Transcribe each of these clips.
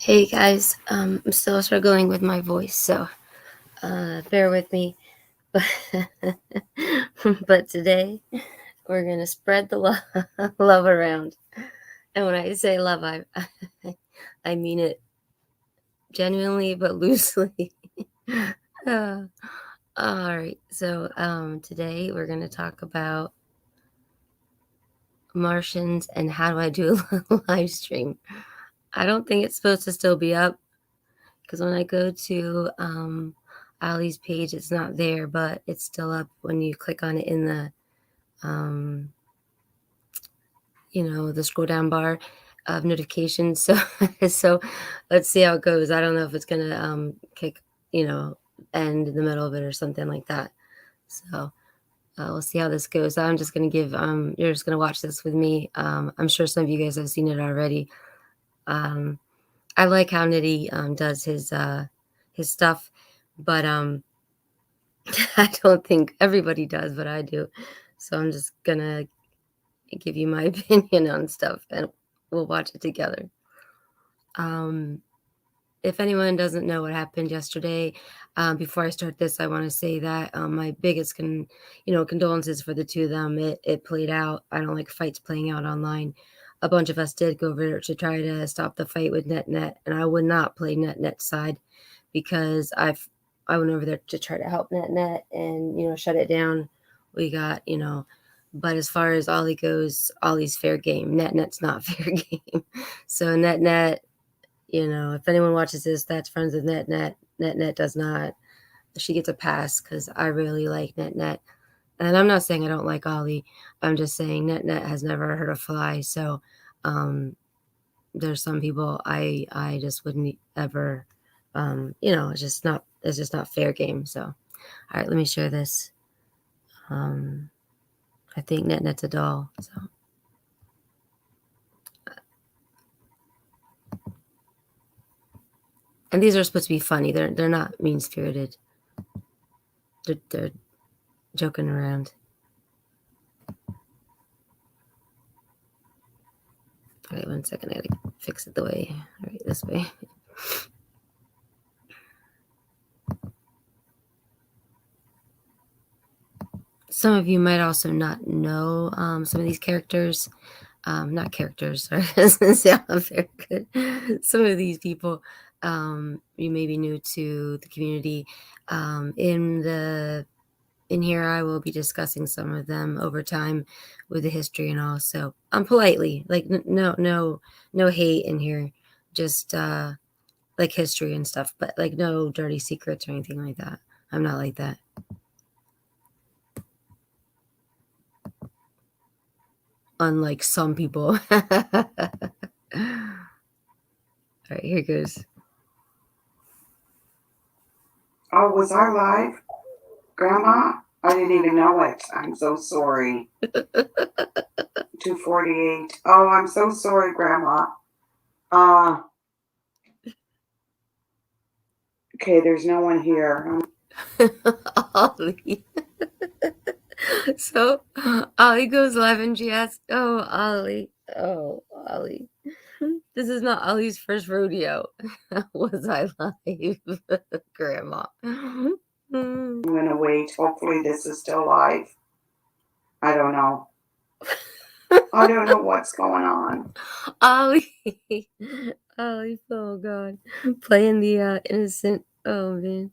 Hey guys, I'm still struggling with my voice, so bear with me. But today we're gonna spread the love around, and when I say love, I mean it genuinely but loosely. uh, all right, so today we're gonna talk about Martians and how do I do a live stream. I don't think it's supposed to still be up. Because when I go to Ollie's page, it's not there, but it's still up when you click on it in the, the scroll down bar of notifications. So, so let's see how it goes. I don't know if it's gonna kick, end in the middle of it or something like that. So we'll see how this goes. I'm just gonna give you're just gonna watch this with me. I'm sure some of you guys have seen it already. I like how Nitty does his stuff, but I don't think everybody does, but I do. So I'm just gonna give you my opinion on stuff, and we'll watch it together. If anyone doesn't know what happened yesterday, before I start this, I want to say that my biggest condolences for the two of them. It played out. I don't like fights playing out online. A bunch of us did go over to try to stop the fight with NetNet, and I would not play NetNet's side because I went over there to try to help NetNet and shut it down. We got but as far as Ollie goes, Ollie's fair game. NetNet's not fair game. So NetNet, if anyone watches this that's friends with NetNet, NetNet does not. She gets a pass because I really like NetNet. And I'm not saying I don't like Ollie. I'm just saying NetNet has never hurt a fly. So there's some people I just wouldn't ever, it's just not fair game. So, all right, let me share this. I think NetNet's a doll. So. And these are supposed to be funny. They're not mean spirited. They're joking around. All right, 1 second. I gotta fix it the way. All right, this way. Some of you might also not know some of these characters. Not characters. Sorry, doesn't sound very good. Some of these people, you may be new to the community. In here, I will be discussing some of them over time with the history and all. So politely, like no hate in here, just like history and stuff, but like no dirty secrets or anything like that. I'm not like that. Unlike some people. All right, here goes. Oh, was I live? Grandma? I didn't even know it. I'm so sorry. 248. Oh, I'm so sorry, Grandma. Okay, there's no one here. Ollie. So Ollie goes live and she asks, "Oh, Ollie. Oh, Ollie. This is not Ollie's first rodeo." Was I live, Grandma? I'm gonna wait. Hopefully this is still live. I don't know. I don't know what's going on. Ollie. Ollie, oh God. Playing the innocent. Oh man.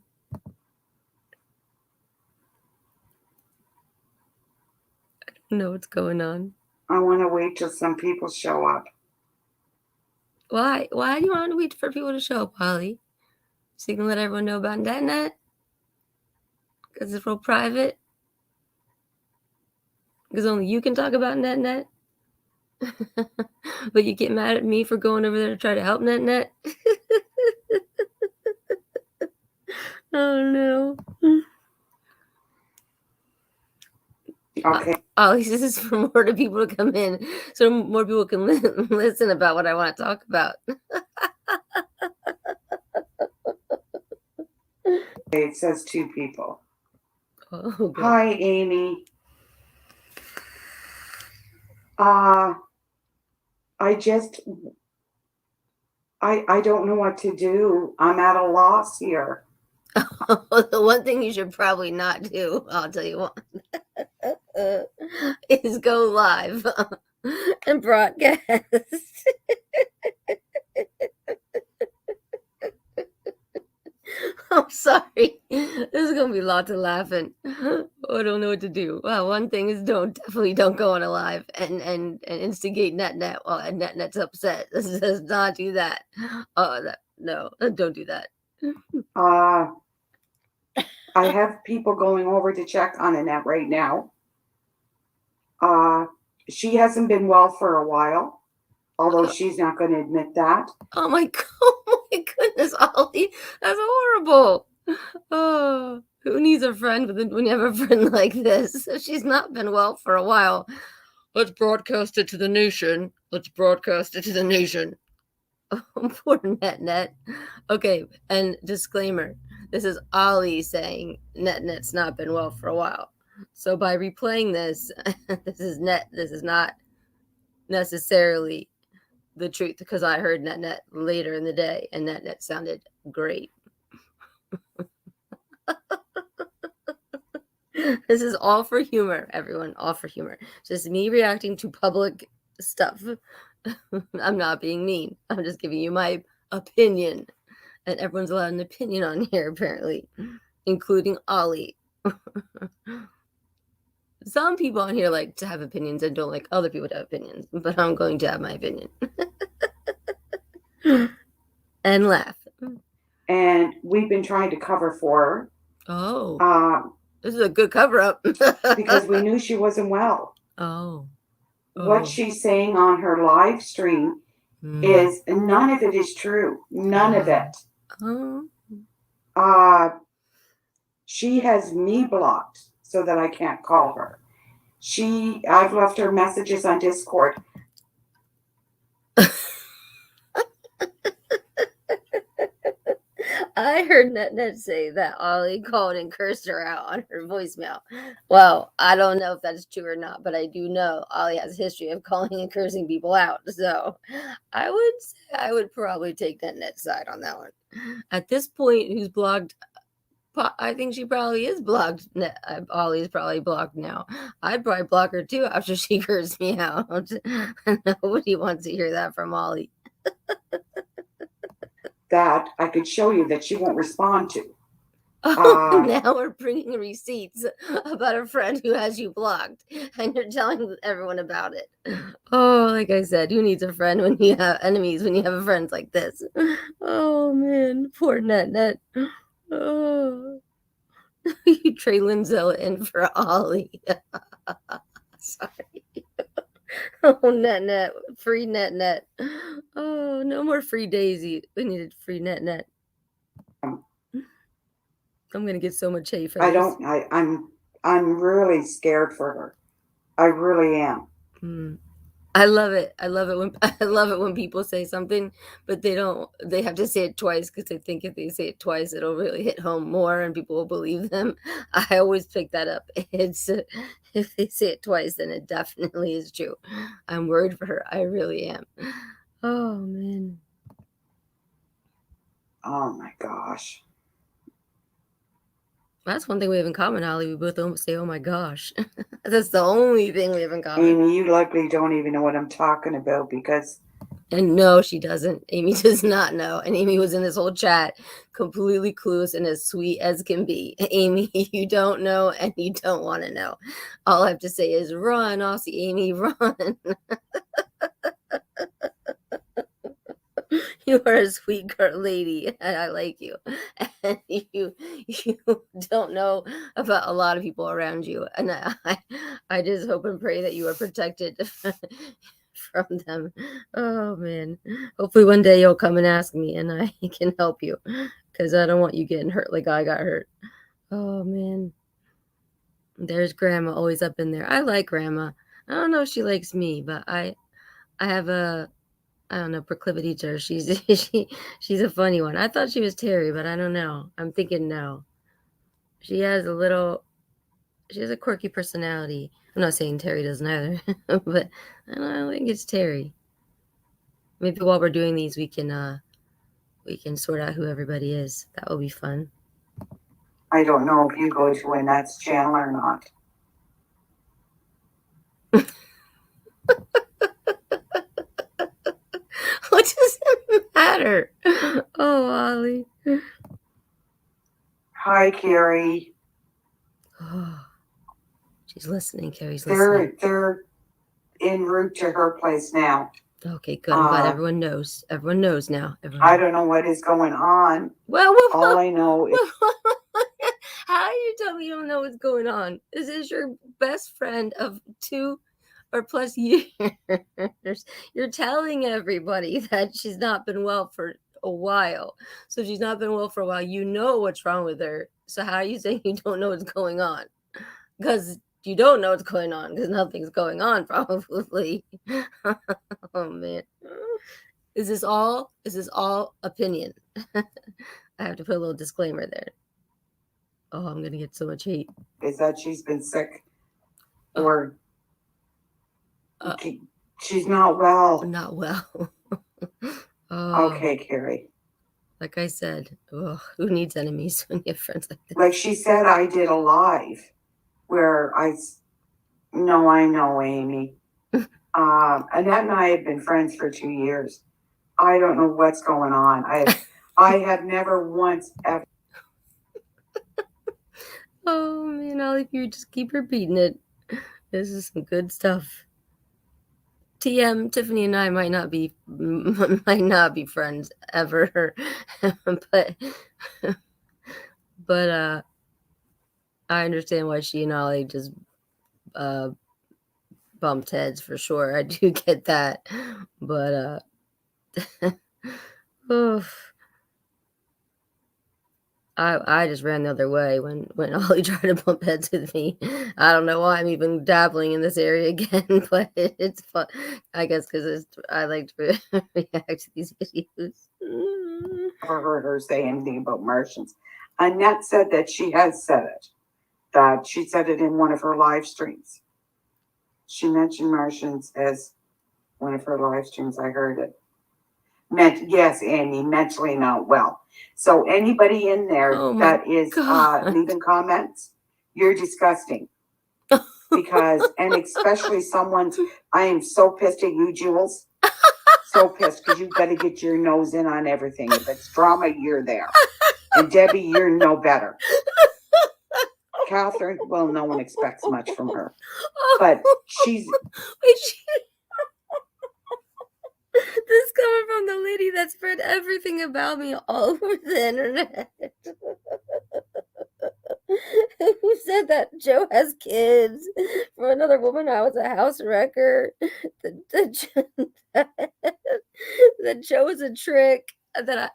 I don't know what's going on. I want to wait till some people show up. Why? Why do you want to wait for people to show up, Ollie? So you can let everyone know about NetNet? Because it's real private? Because only you can talk about NetNet? But you get mad at me for going over there to try to help NetNet? Oh no. Okay. Ollie, this is for more to people to come in so more people can listen about what I want to talk about. It says 2 people. Oh, good. Hi, Amy. I just I don't know what to do. I'm at a loss here. The one thing you should probably not do, I'll tell you what, is go live and broadcast. I'm sorry. There's gonna be lots of laughing. I don't know what to do. Well, one thing is definitely don't go on a live and instigate NetNet while NetNet's upset. Does not do that. Oh, no, don't do that. Uh, I have people going over to check on Annette right now. She hasn't been well for a while, although she's not going to admit that. Oh my oh my goodness, Ollie, that's horrible. Oh, who needs a friend when you have a friend like this? She's not been well for a while. Let's broadcast it to the nation. Let's broadcast it to the nation. Oh, poor NetNet. Okay, and disclaimer. This is Ollie saying NetNet's not been well for a while. So by replaying this, this is not necessarily the truth because I heard NetNet later in the day and NetNet sounded great. This is all for humor, everyone. All for humor. Just me reacting to public stuff. I'm not being mean. I'm just giving you my opinion. And everyone's allowed an opinion on here, apparently, including Ollie. Some people on here like to have opinions and don't like other people to have opinions, but I'm going to have my opinion. And laugh. And we've been trying to cover for her. Oh. This is a good cover up. Because we knew she wasn't well. Oh. What she's saying on her live stream is none of it is true. None of it. She has me blocked so that I can't call her. I've left her messages on Discord. I heard NetNet say that Ollie called and cursed her out on her voicemail. Well, I don't know if that's true or not, but I do know Ollie has a history of calling and cursing people out. So I would say I would probably take NetNet's side on that one. At this point, who's blocked? I think she probably is blocked. Ollie's probably blocked now. I'd probably block her too after she cursed me out. Nobody wants to hear that from Ollie. That I could show you that she won't respond to. Now we're bringing receipts about a friend who has you blocked, and you're telling everyone about it. Oh, like I said, who needs a friend when you have enemies, when you have friends like this? Oh, man, poor NetNet. Oh, you Trey Linzel in for Ollie. Sorry. Oh, NetNet, free NetNet. Oh, no more free Daisy. We needed free NetNet. I'm gonna get so much hate for this. I'm really scared for her. I really am. I love it. I love it when people say something, but they have to say it twice because they think if they say it twice, it'll really hit home more and people will believe them. I always pick that up. It's if they say it twice, then it definitely is true. I'm worried for her. I really am. Oh man. Oh my gosh. That's one thing we have in common, Ollie. We both say, oh my gosh. That's the only thing we have in common. Amy, you likely don't even know what I'm talking about because... And no, she doesn't. Amy does not know. And Amy was in this whole chat completely clueless and as sweet as can be. Amy, you don't know and you don't want to know. All I have to say is run, Aussie Amy, run. You are a sweet girl lady, and I like you. And you don't know about a lot of people around you, and I just hope and pray that you are protected from them. Oh man, hopefully one day you'll come and ask me, and I can help you, because I don't want you getting hurt like I got hurt. Oh man, there's Grandma always up in there. I like Grandma. I don't know if she likes me, but I have a I don't know, proclivity to her. She's a funny one. I thought she was Terry, but I don't know. I'm thinking no. She has a quirky personality. I'm not saying Terry doesn't either, but I don't think it's Terry. Maybe while we're doing these, we can We can sort out who everybody is. That will be fun. I don't know if you go to Annette's channel or not. What does it matter? Oh, Ollie. Hi, Carrie. Oh, she's listening. Carrie's listening. They're en route to her place now. Okay, good. I'm glad everyone knows. Everyone knows now. I don't know what is going on. Well, all I know is how do you tell me you don't know what's going on? This is your best friend of 2 or plus years. You're telling everybody that she's not been well for a while. So if she's not been well for a while, you know what's wrong with her. So how are you saying you don't know what's going on? Because you don't know what's going on because nothing's going on, probably. Oh man. Is this all opinion? I have to put a little disclaimer there. Oh, I'm gonna get so much hate. Is that she's been sick or she's not well? Not well. Okay, Carrie. Like I said, who needs enemies when you have friends like this? Like she said, I did a live where I know, Amy. Annette and I have been friends for 2 years. I don't know what's going on. I have never once ever. Oh man, Ollie, if you just keep repeating it, this is some good stuff. TM, Tiffany and I might not be friends ever, but I understand why she and Ollie just bumped heads for sure. I do get that, but I just ran the other way when Ollie tried to bump heads with me. I don't know why I'm even dabbling in this area again, but it's fun. I guess because I like to react to these videos. Never heard her say anything about Martians. Annette said that she has said it. That she said it in one of her live streams. She mentioned Martians as one of her live streams. I heard it. Yes, Amy, mentally not well. So anybody in there that is leaving comments, you're disgusting. Because, and especially someone's, I am so pissed at you, Jules. So pissed because you've got to get your nose in on everything. If it's drama, you're there. And Debbie, you're no better. Catherine, well, no one expects much from her. But she's... This coming from the lady that spread everything about me all over the internet. Who said that Joe has kids? For another woman, I was a house wrecker. That Joe is a trick. That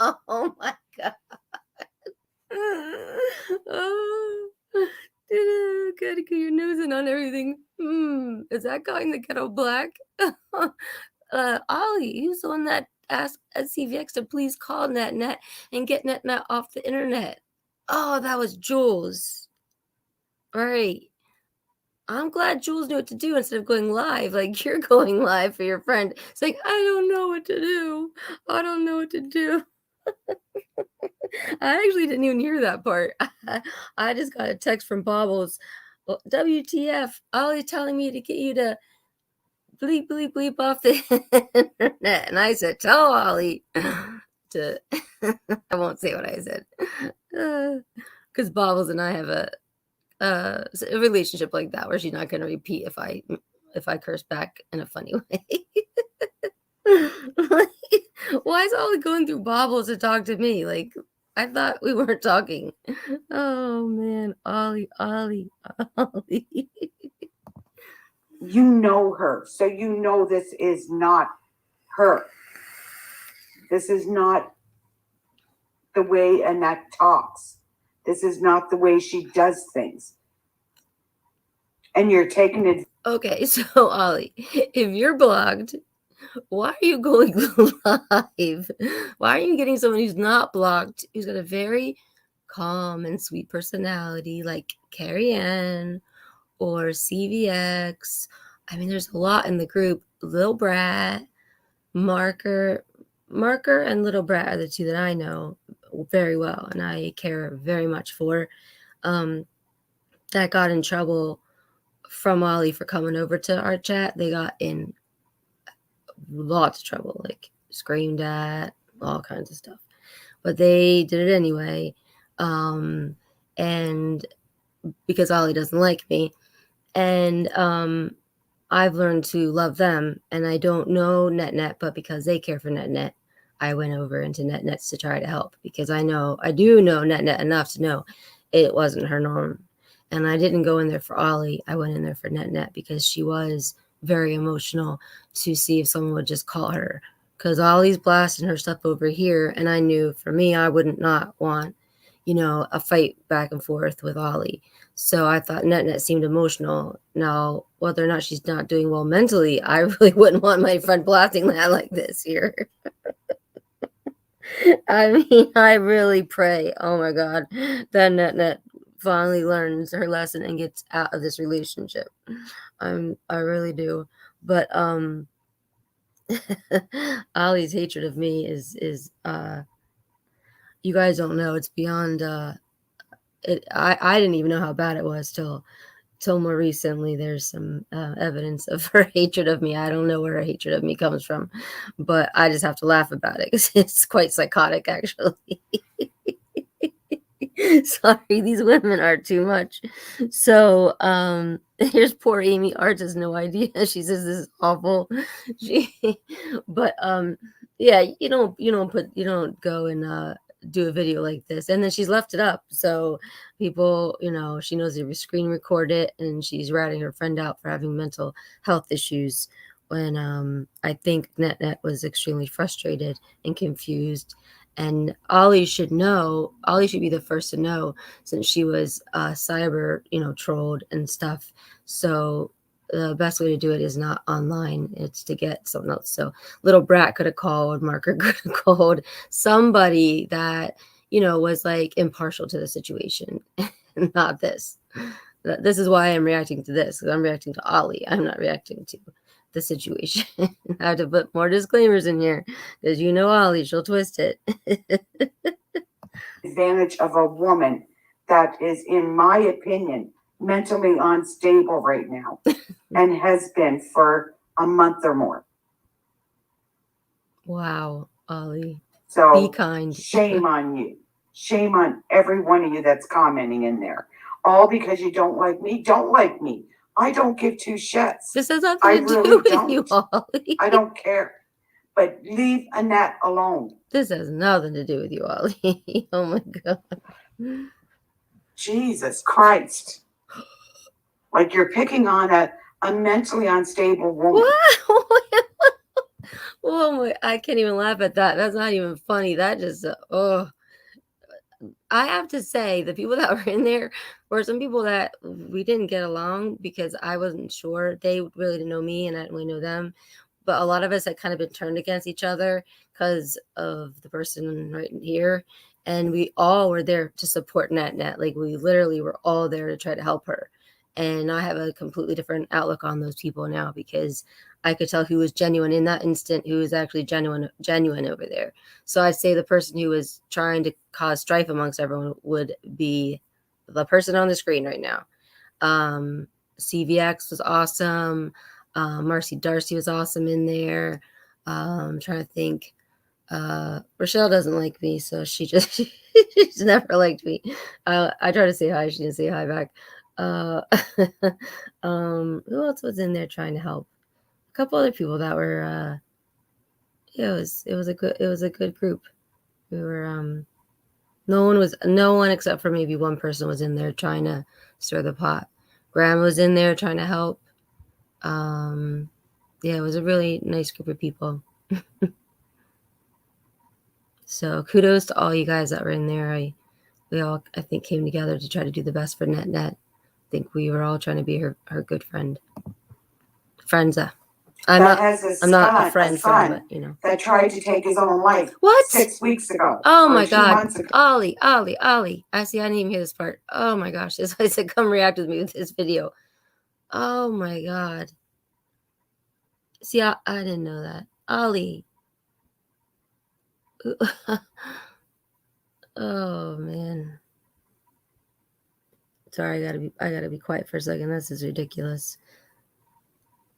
oh my god. Oh, gotta get your nose in on everything. Is that calling the ghetto black? Ollie, he's the one that asked SCVX to please call NetNet and get NetNet off the internet. Oh, that was Jules. All right. I'm glad Jules knew what to do instead of going live. Like you're going live for your friend. It's like, I don't know what to do. I don't know what to do. I actually didn't even hear that part. I just got a text from Bobbles. Well, WTF, Ollie telling me to get you to bleep, bleep, bleep off the internet. And I said, tell Ollie to, I won't say what I said. Because Bobbles and I have a relationship like that where she's not going to repeat if I curse back in a funny way. Why is Ollie going through Bobbles to talk to me? Like, I thought we weren't talking. Oh man, Ollie. You know her, so you know this is not her. This is not the way Annette talks. This is not the way she does things. And you're taking it. Okay, so Ollie, if you're blocked, why are you going live? Why are you getting someone who's not blocked, who's got a very calm and sweet personality like Carrie Ann or CVX? I mean, there's a lot in the group. Lil Brat, Marker, Marker and Little Brat are the two that I know very well and I care very much for. That got in trouble from OLLIE for coming over to our chat. They got in lots of trouble, like screamed at, all kinds of stuff. But they did it anyway. And because OLLIE doesn't like me. And I've learned to love them. And I don't know NetNet, but because they care for NetNet, I went over into NetNet to try to help because I do know NetNet enough to know it wasn't her norm. And I didn't go in there for OLLIE. I went in there for NetNet because she was very emotional to see if someone would just call her. Because OLLIE's blasting her stuff over here. And I knew for me, I wouldn't not want, a fight back and forth with OLLIE. So I thought NetNet seemed emotional. Now, whether or not she's not doing well mentally, I really wouldn't want my friend blasting that like this here. I mean, I really pray, oh my God, that NetNet finally learns her lesson and gets out of this relationship. I really do. But OLLIE's hatred of me is you guys don't know, it's beyond I didn't even know how bad it was till more recently. There's some evidence of her hatred of me. I don't know where her hatred of me comes from, but I just have to laugh about it because it's quite psychotic, actually. Sorry, these women are too much. So here's poor Amy. Art has no idea. She says this is awful. But yeah, you don't go and do a video like this. And then she's left it up. So people, she knows they screen record it and she's ratting her friend out for having mental health issues when I think NetNet was extremely frustrated and confused. And OLLIE should know, OLLIE should be the first to know since she was cyber, trolled and stuff. So the best way to do it is not online. It's to get something else. So Little Brat could have called, Marker could have called somebody that, was like impartial to the situation, not this. This is why I'm reacting to this, because I'm reacting to OLLIE. I'm not reacting to the situation. I have to put more disclaimers in here because OLLIE, she'll twist it. Advantage of a woman that is, in my opinion, mentally unstable right now and has been for a month or more. Wow, OLLIE. So be kind. Shame on you. Shame on every one of you that's commenting in there. All because you don't like me. Don't like me. I don't give two shits. This has nothing to do with you, OLLIE. I don't care. But leave Annette alone. This has nothing to do with you, OLLIE. Oh my God. Jesus Christ. Like you're picking on a mentally unstable woman. What? Oh my, I can't even laugh at that. That's not even funny. That just, I have to say, the people that were in there were some people that we didn't get along because I wasn't sure. They really didn't know me and I didn't really know them. But a lot of us had kind of been turned against each other because of the person right here. And we all were there to support NetNet. Like we literally were all there to try to help her. And I have a completely different outlook on those people now because I could tell who was genuine in that instant, who was actually genuine over there. So I'd say the person who was trying to cause strife amongst everyone would be the person on the screen right now. CVX was awesome. Marcy Darcy was awesome in there. I'm trying to think. Rochelle doesn't like me, so she's never liked me. I try to say hi, she didn't say hi back. Who else was in there trying to help? A couple other people that were it was a good group. We were no one except for maybe one person was in there trying to stir the pot. Graham was in there trying to help. Yeah, it was a really nice group of people. So kudos to all you guys that were in there. We all, I think, came together to try to do the best for NetNet. I think we were all trying to be her good friend. Friendza. I'm not a friend, but that tried to take his own life. What? 6 weeks ago. Oh my God. OLLIE. I see. I didn't even hear this part. Oh my gosh. That's why I said come react with me with this video. Oh my God. See, I didn't know that. OLLIE. Oh man. Sorry, I gotta be quiet for a second. This is ridiculous.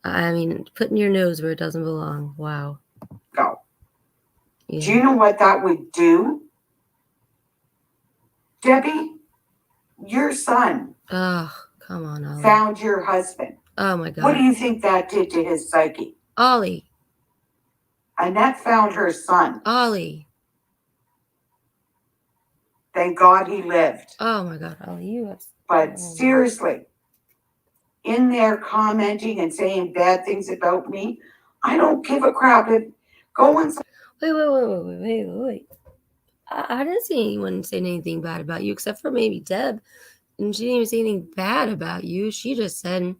I mean, putting your nose where it doesn't belong. Wow. Go. Yeah. Do you know what that would do? Debbie, your son Oh, come on, Ollie. found your husband. Oh my God. What do you think that did to his psyche? Ollie. Annette found her son. Ollie. Thank God he lived. Oh my God, Ollie, you have. But seriously, in there commenting and saying bad things about me, I don't give a crap. Go and Wait. I didn't see anyone saying anything bad about you except for maybe Deb. And she didn't even say anything bad about you. She just said,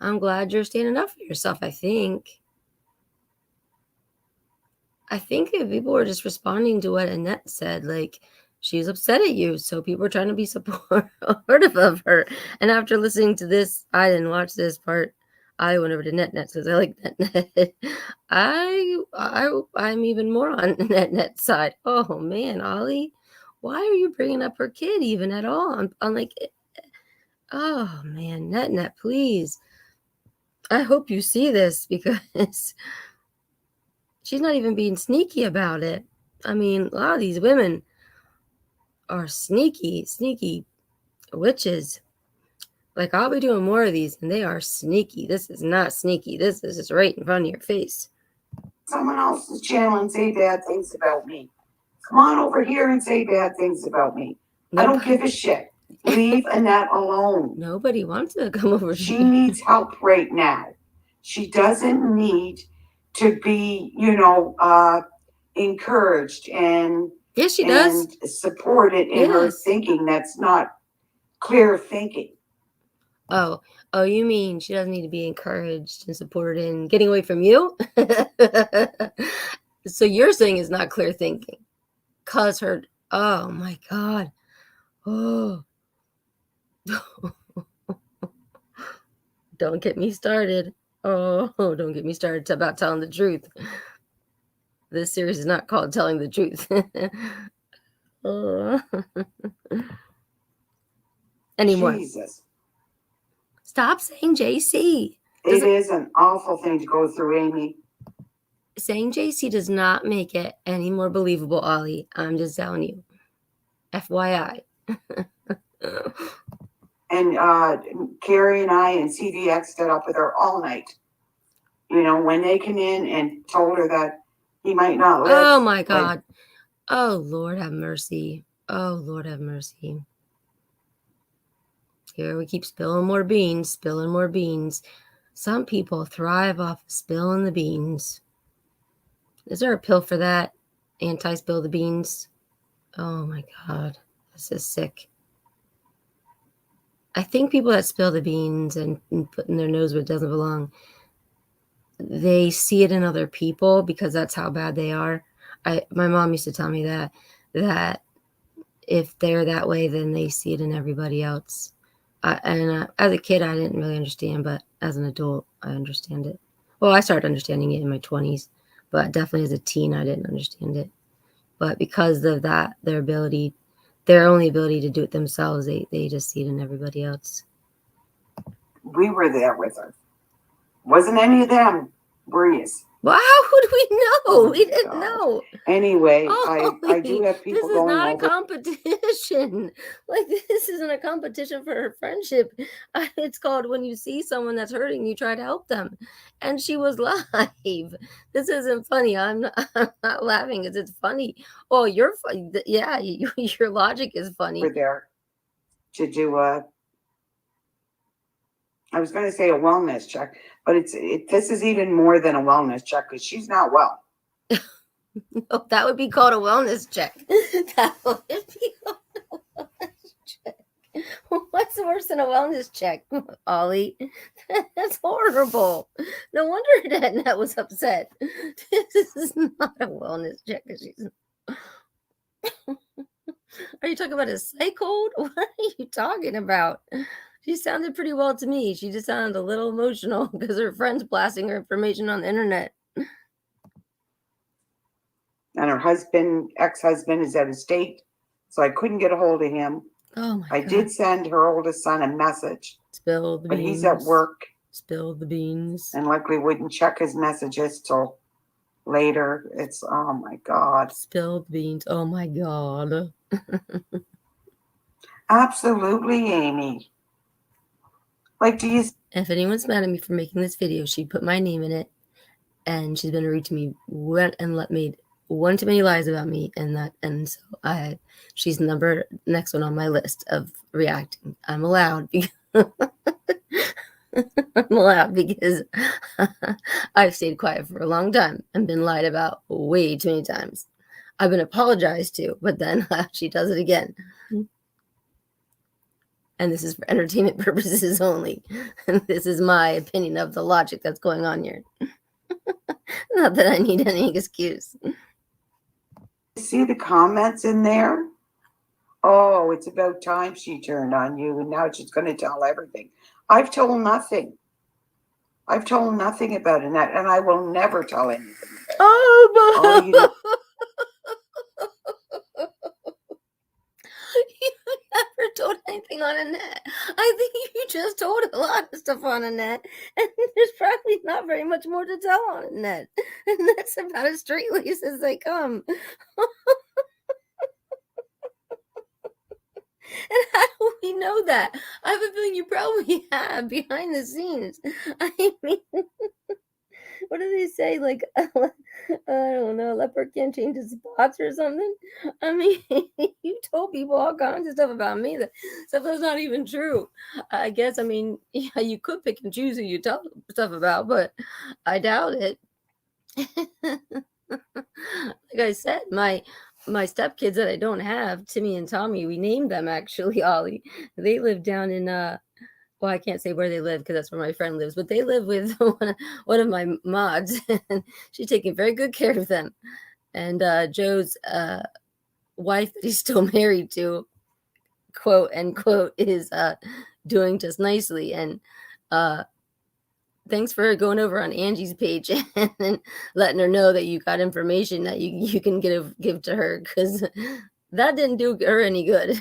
I'm glad you're standing up for yourself, I think. I think that people were just responding to what Annette said. Like, she's upset at you. So people are trying to be supportive of her. And after listening to this, I didn't watch this part. I went over to NetNet because I like NetNet. I'm even more on NetNet's side. Oh man, Ollie, why are you bringing up her kid even at all? I'm like, oh man, NetNet, please. I hope you see this because she's not even being sneaky about it. I mean, a lot of these women are sneaky witches. Like, I'll be doing more of these, and they are sneaky. This is not sneaky. This is just right in front of your face. someone else's channel and say bad things about me. Come on over here and say bad things about me. I don't give a shit. Leave Annette alone. Nobody wants to come over. She needs help right now. She doesn't need to be, encouraged and yes, she does. Supported in her thinking. That's not clear thinking. Oh, you mean she doesn't need to be encouraged and supported in getting away from you? So you're saying it's not clear thinking. Cause her, oh my God. Oh. Don't get me started. Oh, don't get me started about telling the truth. This series is not called Telling the Truth. Anymore. Jesus. Stop saying JC. It is an awful thing to go through, Amy. Saying JC does not make it any more believable, Ollie. I'm just telling you. FYI. And Carrie and I and CVX stood up with her all night. When they came in and told her that he might not live. Oh my God. Oh, Lord have mercy. Oh, Lord have mercy. Here we keep spilling more beans. Some people thrive off spilling the beans. Is there a pill for that? Anti-spill the beans? Oh my God. This is sick. I think people that spill the beans and put in their nose where it doesn't belong, they see it in other people because that's how bad they are. My mom used to tell me that if they're that way, then they see it in everybody else. And as a kid, I didn't really understand, but as an adult, I understand it. Well, I started understanding it in my 20s, but definitely as a teen, I didn't understand it. But because of that, their only ability to do it themselves, they just see it in everybody else. We were there with her. Wasn't any of them, were you? Well, how would we know? We didn't know. Anyway, I do have people going over. This is not a competition. Like, this isn't a competition for her friendship. It's called when you see someone that's hurting, you try to help them. And she was live. This isn't funny. I'm not laughing because it's funny. Oh, you're funny. Yeah, your logic is funny. We're there to do I was going to say a wellness check, but this is even more than a wellness check because she's not well. No, that would be called a wellness check. That would be called a wellness check. What's worse than a wellness check, Ollie? That's horrible. No wonder Annette was upset. This is not a wellness check. Are you talking about a psych hold? What are you talking about? She sounded pretty well to me. She just sounded a little emotional because her friend's blasting her information on the internet. And her ex-husband is out of state, so I couldn't get a hold of him. Oh my I God. did send her oldest son a message, Spill the but beans. he's at work Spill the beans. and likely wouldn't check his messages till later. It's, oh my God. Spill the beans. Oh my God. Absolutely, Amy. Like, do you? If anyone's mad at me for making this video, she put my name in it, and she's been rude to me and made one too many lies about me, and so she's number next one on my list of reacting. I'm allowed because I'm allowed because I've stayed quiet for a long time and been lied about way too many times. I've been apologized to, but then she does it again. And this is for entertainment purposes only. And this is my opinion of the logic that's going on here. Not that I need any excuse. See the comments in there? Oh, it's about time she turned on you, and now she's going to tell everything. I've told nothing. I've told nothing about Annette, and I will never tell anything about Oh, it. You never told anything on Annette. I think you just told a lot of stuff on Annette, and there's probably not very much more to tell on Annette. And that's about as straight laced as they come. And how do we know that? I have a feeling you probably have behind the scenes. I mean, what do they say? Like, I don't know, a leopard can't change his spots or something. I mean, you told people all kinds of stuff about me, that stuff that's not even true. I guess, I mean, yeah, you could pick and choose who you tell stuff about, but I doubt it. Like I said, my stepkids that I don't have, Timmy and Tommy, we named them actually Ollie. They live down in well, I can't say where they live because that's where my friend lives, but they live with one of my mods, and she's taking very good care of them. And Joe's wife that he's still married to, quote unquote, is doing just nicely. And thanks for going over on Angie's page and letting her know that you got information that you can give to her, because that didn't do her any good.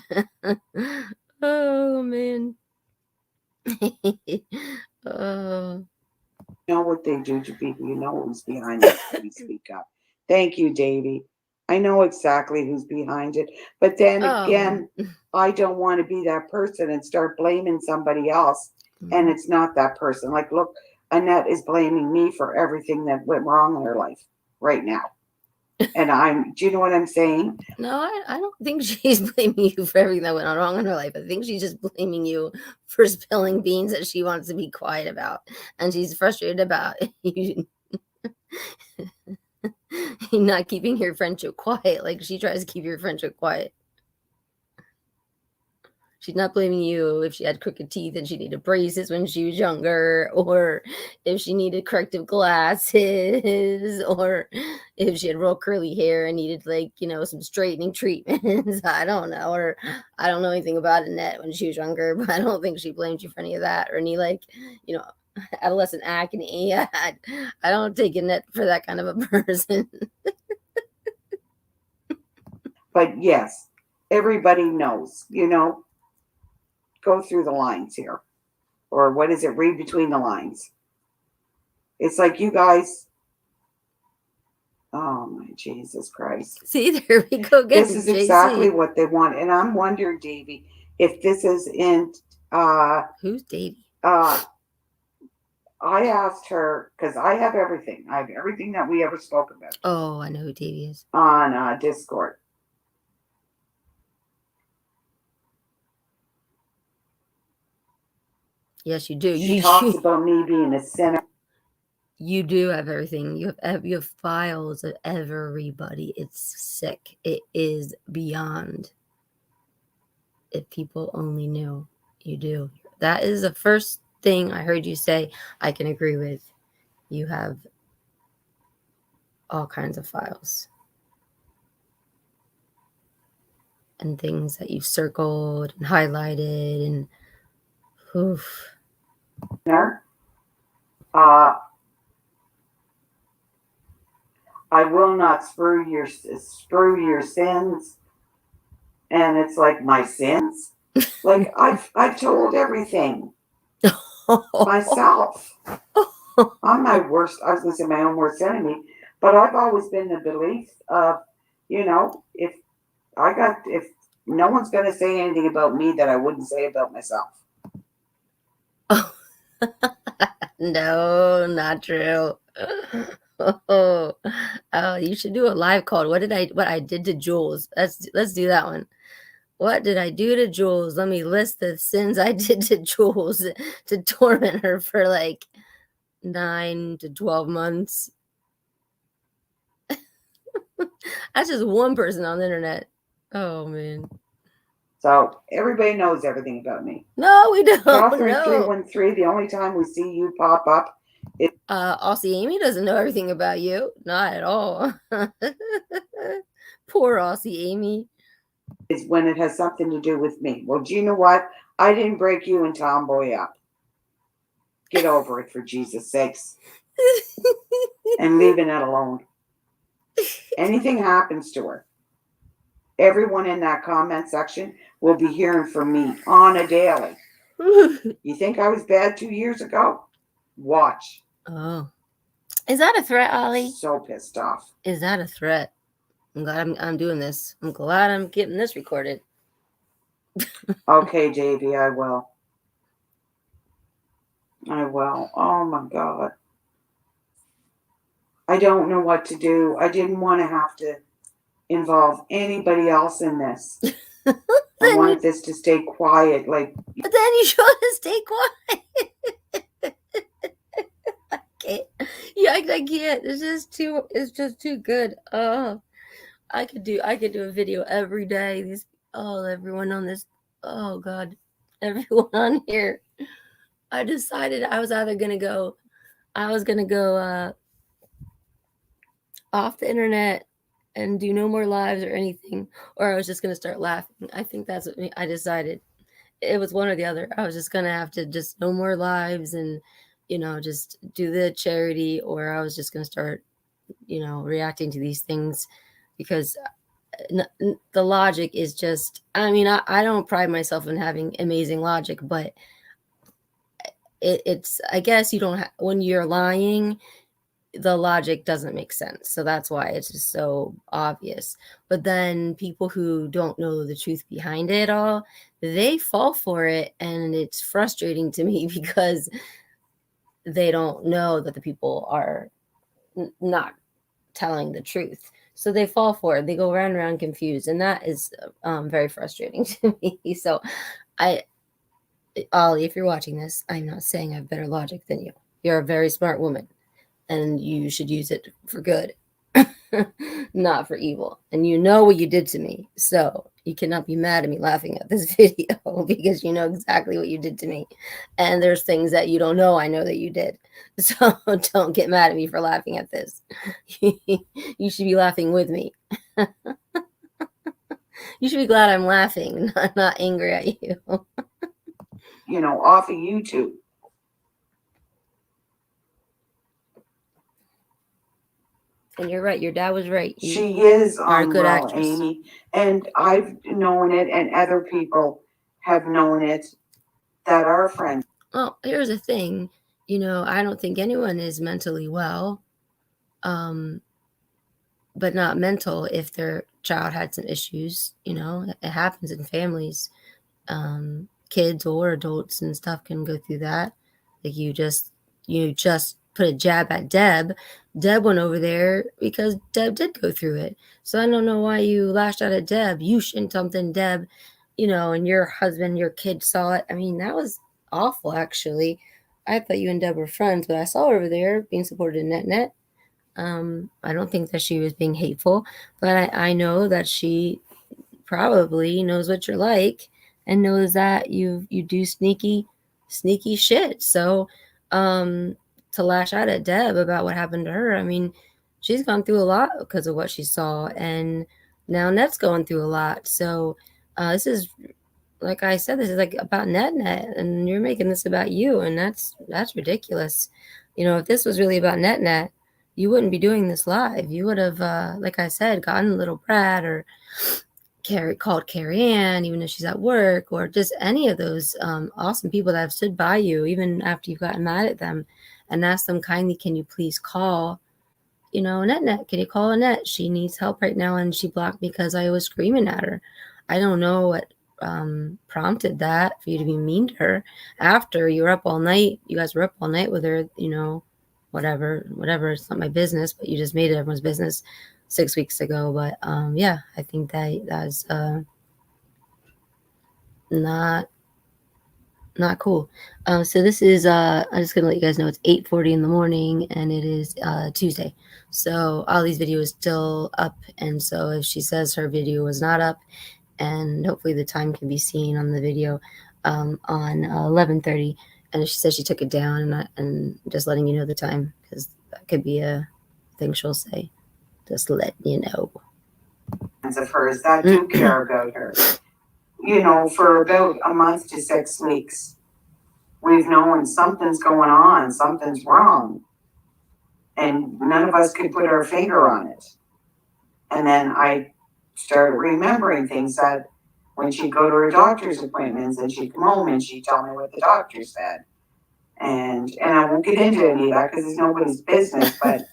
Oh man. Oh. know what they do to people. You know who's behind it when you speak up. Thank you, Davy. I know exactly who's behind it. But then again, I don't want to be that person and start blaming somebody else. And it's not that person. Like, look, Annette is blaming me for everything that went wrong in her life right now. And do you know what I'm saying? No, I don't think she's blaming you for everything that went wrong in her life. I think she's just blaming you for spilling beans that she wants to be quiet about. And she's frustrated about you not keeping your friendship quiet like she tries to keep your friendship quiet. She's not blaming you if she had crooked teeth and she needed braces when she was younger, or if she needed corrective glasses, or if she had real curly hair and needed, like, some straightening treatments. I don't know. Or I don't know anything about Annette when she was younger, but I don't think she blamed you for any of that, or any, like, adolescent acne. I don't take Annette for that kind of a person. But yes, everybody knows, go through the lines here. Or what is it? Read between the lines. It's like you guys. Oh my Jesus Christ. See, there we go again. This is exactly what they want. And I'm wondering, Davy, if this is in who's Davy? I asked her, because I have everything. I have everything that we ever spoke about. Oh, I know who Davy is. On Discord. Yes, you do. She talks about me being a sinner. You do have everything. You have files of everybody. It's sick. It is beyond. If people only knew. You do. That is the first thing I heard you say I can agree with. You have all kinds of files. And things that you've circled and highlighted and oof. I will not screw your sins. And it's like, my sins? Like, I've told everything myself. I'm my worst, I was going to say my own worst enemy, but I've always been the belief of, if if no one's going to say anything about me that I wouldn't say about myself. No, not true. Oh, you should do a live call. What I did to Jules? Let's do that one. What did I do to Jules? Let me list the sins I did to Jules to torment her for like 9 to 12 months. That's just one person on the internet. Oh man. So everybody knows everything about me. No, we don't. Catherine No. 313. The only time we see you pop up Aussie Amy doesn't know everything about you. Not at all. Poor Aussie Amy. is when it has something to do with me. Well, do you know what? I didn't break you and Tomboy up. Get over it, for Jesus' sakes, and leaving it alone. Anything happens to her, everyone in that comment section will be hearing from me on a daily. You think I was bad 2 years ago? Watch. Oh. Is that a threat, Ollie? So pissed off. Is that a threat? I'm glad I'm doing this. I'm glad I'm getting this recorded. Okay, Davy, I will. I will. Oh my God. I don't know what to do. I didn't want to have to involve anybody else in this. I wanted this to stay quiet. But then you should have stayed quiet. I can't. Yeah, I can't. It's just too good. Oh, I could do a video every day. Everyone on this. Oh God, everyone on here. I decided I was gonna go off the internet and do no more lives or anything, or I was just gonna start laughing. I think that's what I decided. It was one or the other. I was just gonna have to just no more lives and just do the charity, or I was just gonna start reacting to these things because the logic is just. I mean, I don't pride myself in having amazing logic, but it's I guess you don't when you're lying, the logic doesn't make sense. So that's why it's just so obvious. But then people who don't know the truth behind it all, they fall for it. And it's frustrating to me because they don't know that the people are not telling the truth. So they fall for it. They go round and round confused. And that is very frustrating to me. So Ollie, if you're watching this, I'm not saying I have better logic than you. You're a very smart woman. And you should use it for good, not for evil. And you know what you did to me. So you cannot be mad at me laughing at this video because you know exactly what you did to me. And there's things that you don't know I know that you did. So don't get mad at me for laughing at this. You should be laughing with me. You should be glad I'm laughing, not angry at you. Off of YouTube. And you're right. Your dad was right. She is a good actress, Amy. And I've known it, and other people have known it that are friends. Well, here's the thing. I don't think anyone is mentally well, but not mental if their child had some issues. It happens in families. Kids or adults and stuff can go through that. Like you just put a jab at Deb. Deb went over there because Deb did go through it. So I don't know why you lashed out at Deb. You shouldn't something Deb, and your husband, your kid saw it. I mean, that was awful, actually. I thought you and Deb were friends, but I saw her over there being supported in net. I don't think that she was being hateful, but I know that she probably knows what you're like and knows that you do sneaky shit. So to lash out at Deb about what happened to her, I mean, she's gone through a lot because of what she saw, and now Net's going through a lot. So this is, like I said, this is like about net, and you're making this about you, and that's ridiculous. If this was really about net, you wouldn't be doing this live. You would have, like I said, gotten little Brad or called Carrie Ann, even if she's at work, or just any of those awesome people that have stood by you, even after you've gotten mad at them, and asked them kindly, can you please call, Annette, can you call Annette? She needs help right now, and she blocked me because I was screaming at her. I don't know what prompted that for you to be mean to her after you were up all night. You guys were up all night with her, whatever, it's not my business, but you just made it everyone's business 6 weeks ago. But yeah, I think that's not cool. So this is I'm just gonna let you guys know it's 8:40 in the morning, and it is Tuesday. So Ollie's video is still up, and so if she says her video was not up, and hopefully the time can be seen on the video on 11:30, and if she says she took it down, and just letting you know the time, because that could be a thing she'll say. Just let you know. Of hers that do care about her. For about a month to 6 weeks, we've known something's going on, something's wrong. And none of us could put our finger on it. And then I started remembering things that when she'd go to her doctor's appointments and she'd come home and she'd tell me what the doctor said. And I won't get into any of that because it's nobody's business, but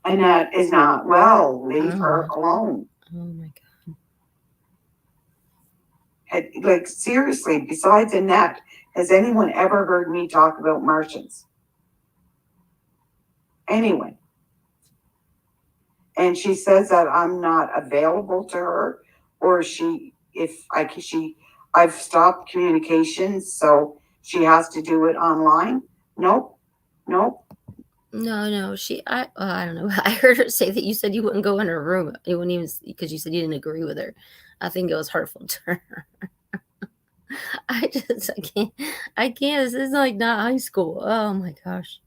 Annette is not well. Leave her alone. Oh my God. Like, seriously, besides Annette, has anyone ever heard me talk about Martians? Anyone? And she says that I'm not available to her, or I've stopped communications, so she has to do it online. Nope. No, I don't know. I heard her say that you said you wouldn't go in her room. You wouldn't even, because you said you didn't agree with her. I think it was hurtful to her. I can't. This is like not high school. Oh my gosh.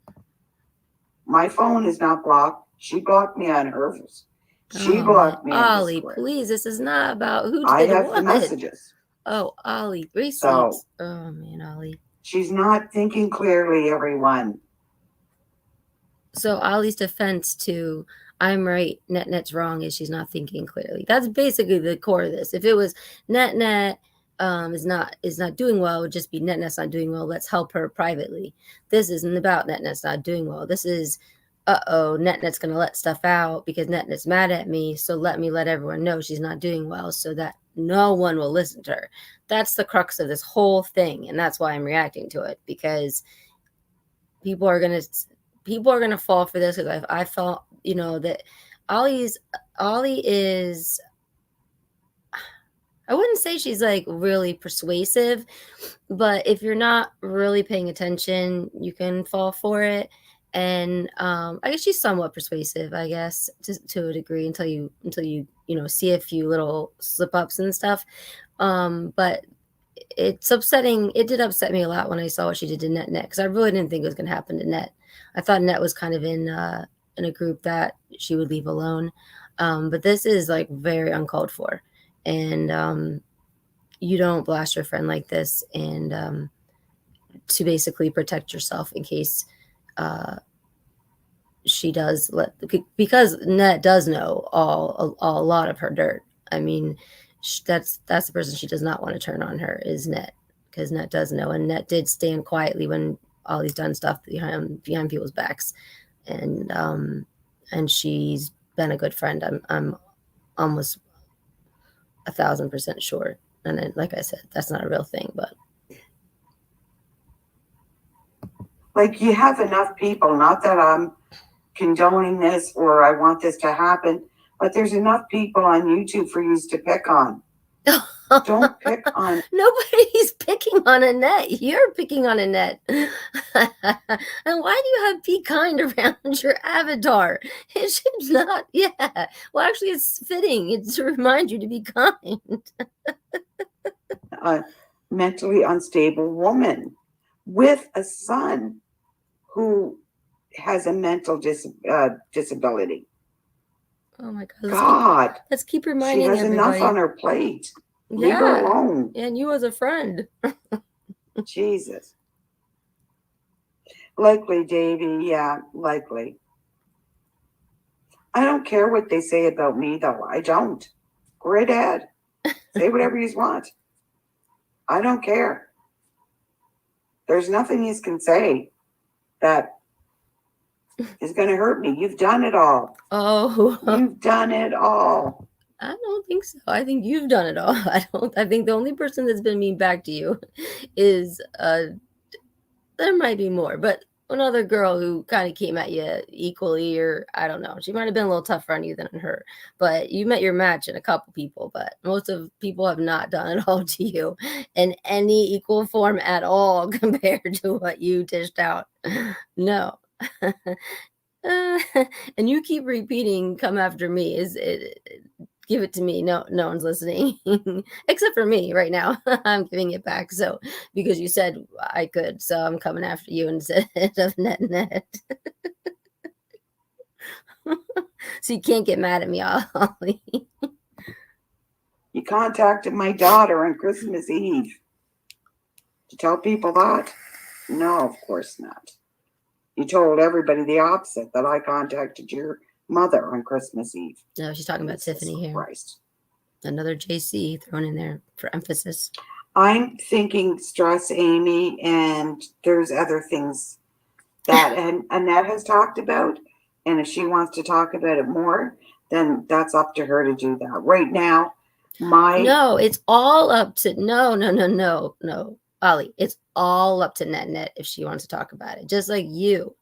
My phone is not blocked. She blocked me on hers. She blocked me on Ollie, please. This is not about who did I have what. the messages. Oh, Ollie, receipts. So, oh man, Ollie. She's not thinking clearly, everyone. So Ollie's defense to I'm right, Net's wrong is she's not thinking clearly. That's basically the core of this. If it was Net is not doing well, it would just be Net's not doing well. Let's help her privately. This isn't about Net's not doing well. This is Net's gonna let stuff out because Net's mad at me. So let me let everyone know she's not doing well so that no one will listen to her. That's the crux of this whole thing, and that's why I'm reacting to it, because people are gonna fall for this. Because I felt, that Ollie is, I wouldn't say she's like really persuasive, but if you're not really paying attention, you can fall for it. And I guess she's somewhat persuasive, I guess, to a degree, until you see a few little slip ups and stuff. But it's upsetting. It did upset me a lot when I saw what she did to Net, because I really didn't think it was going to happen to Net. I thought Net was kind of in a group that she would leave alone. But this is like very uncalled for. And you don't blast your friend like this, and to basically protect yourself in case she does because Net does know a lot of her dirt. I mean, that's the person she does not want to turn on her, is Net, because Net does know, and Net did stand quietly when Ollie's done stuff behind people's backs, and she's been a good friend. I'm almost 1,000% sure. And then, like I said, that's not a real thing, but like, you have enough people, not that I'm condoning this or I want this to happen, but there's enough people on YouTube for you to pick on. Don't pick on. Nobody's picking on Annette. You're picking on Annette. And why do you have "be kind" around your avatar? It should not. Yeah. Well, actually, it's fitting. It's to remind you to be kind. A mentally unstable woman with a son who has a mental disability. Oh my God. Let's keep reminding everybody. She has everybody. enough on her plate. Leave her alone. And you as a friend. Jesus. Likely, Davy. Yeah, likely. I don't care what they say about me, though. I don't. Go right ahead. Say whatever you want. I don't care. There's nothing you can say that is going to hurt me. You've done it all. Oh, You've done it all. I don't think so. I think you've done it all. I think the only person that's been mean back to you is there might be more, but another girl who kind of came at you equally, or I don't know. She might have been a little tougher on you than on her, but you met your match in a couple people, but most of people have not done it all to you in any equal form at all compared to what you dished out. No. And you keep repeating, "Come after me." Is it? Give it to me. No, no one's listening except for me right now. I'm giving it back. So because you said I could, so I'm coming after you instead of net. So you can't get mad at me, Ollie. You contacted my daughter on Christmas Eve. To tell people that? No, of course not. You told everybody the opposite, that I contacted your mother on Christmas Eve. No, she's talking about Tiffany here. Christ. Another JC thrown in there for emphasis. I'm thinking stress Amy, and there's other things that Annette has talked about. And if she wants to talk about it more, then that's up to her to do that. Right now, No, it's all up to no, Ollie. It's all up to Net if she wants to talk about it. Just like you.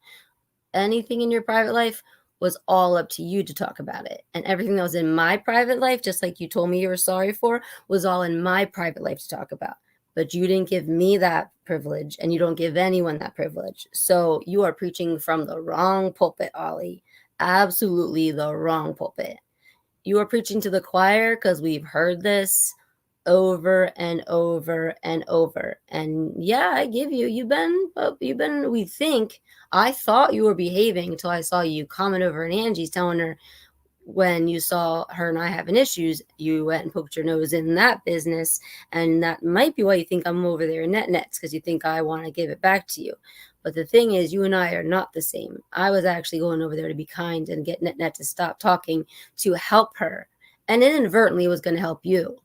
Anything in your private life was all up to you to talk about it. And everything that was in my private life, just like you told me you were sorry for, was all in my private life to talk about. But you didn't give me that privilege, and you don't give anyone that privilege. So you are preaching from the wrong pulpit, Ollie. Absolutely the wrong pulpit. You are preaching to the choir because we've heard this over and over and over. And yeah, I give you, you've been, we think, I thought you were behaving until I saw you comment over, and Angie's telling her when you saw her and I having issues, you went and poked your nose in that business. And that might be why you think I'm over there in nets, because you think I want to give it back to you. But the thing is, you and I are not the same. I was actually going over there to be kind and get net to stop talking to help her. And inadvertently, it was going to help you.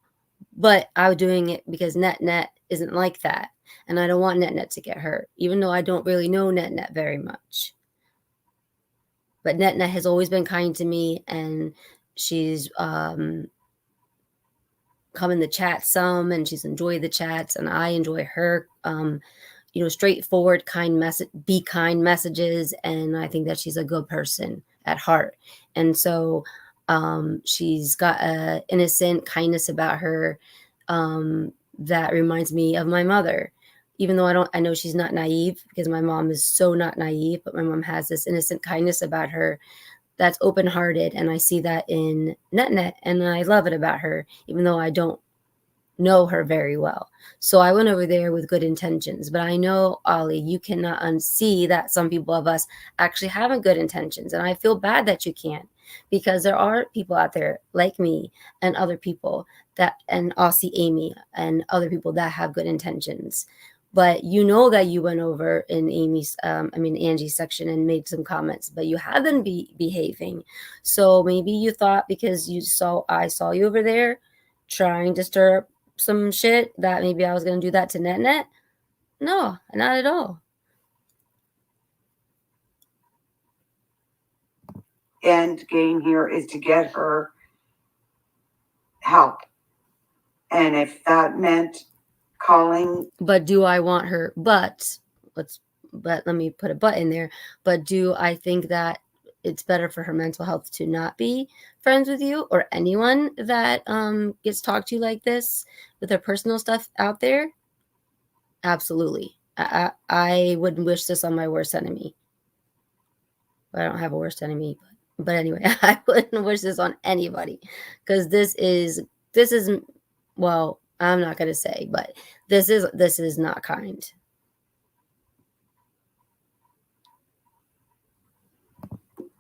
But I was doing it because net isn't like that. And I don't want net to get hurt, even though I don't really know net very much. But net has always been kind to me, and she's come in the chat some, and she's enjoyed the chats, and I enjoy her straightforward, be kind messages. And I think that she's a good person at heart. And so she's got a innocent kindness about her that reminds me of my mother. Even though I know she's not naive, because my mom is so not naive, but my mom has this innocent kindness about her that's open-hearted. And I see that in net, and I love it about her, even though I don't know her very well. So I went over there with good intentions, but I know, Ollie, you cannot unsee that some people of us actually haven't good intentions. And I feel bad that you can't, because there are people out there like me and other people and Aussie Amy and other people that have good intentions. But you know that you went over in Angie's section and made some comments, but you haven't behaving. So maybe you thought because I saw you over there trying to stir up some shit that maybe I was going to do that to net. No, not at all. End game here is to get her help. And if that meant calling. But do I want her? But let me put a but in there. But do I think that it's better for her mental health to not be friends with you or anyone that gets talked to like this with their personal stuff out there? Absolutely. I wouldn't wish this on my worst enemy. But I don't have a worst enemy. But anyway, I wouldn't wish this on anybody, because this is well, I'm not going to say, but this is not kind.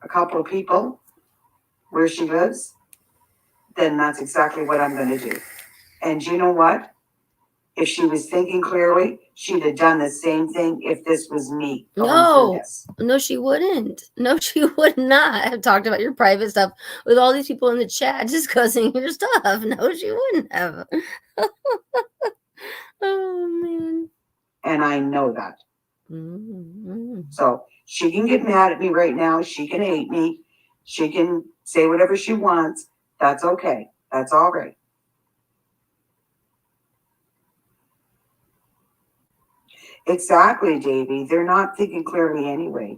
A couple of people where she lives, then that's exactly what I'm going to do. And you know what? If she was thinking clearly, she'd have done the same thing if this was me going through No, this. no, she wouldn't. No, she would not have talked about your private stuff with all these people in the chat discussing your stuff. No, she wouldn't have. Oh, man. And I know that. Mm-hmm. So she can get mad at me right now. She can hate me. She can say whatever she wants. That's okay. That's all right. Exactly, Davy. They're not thinking clearly anyway.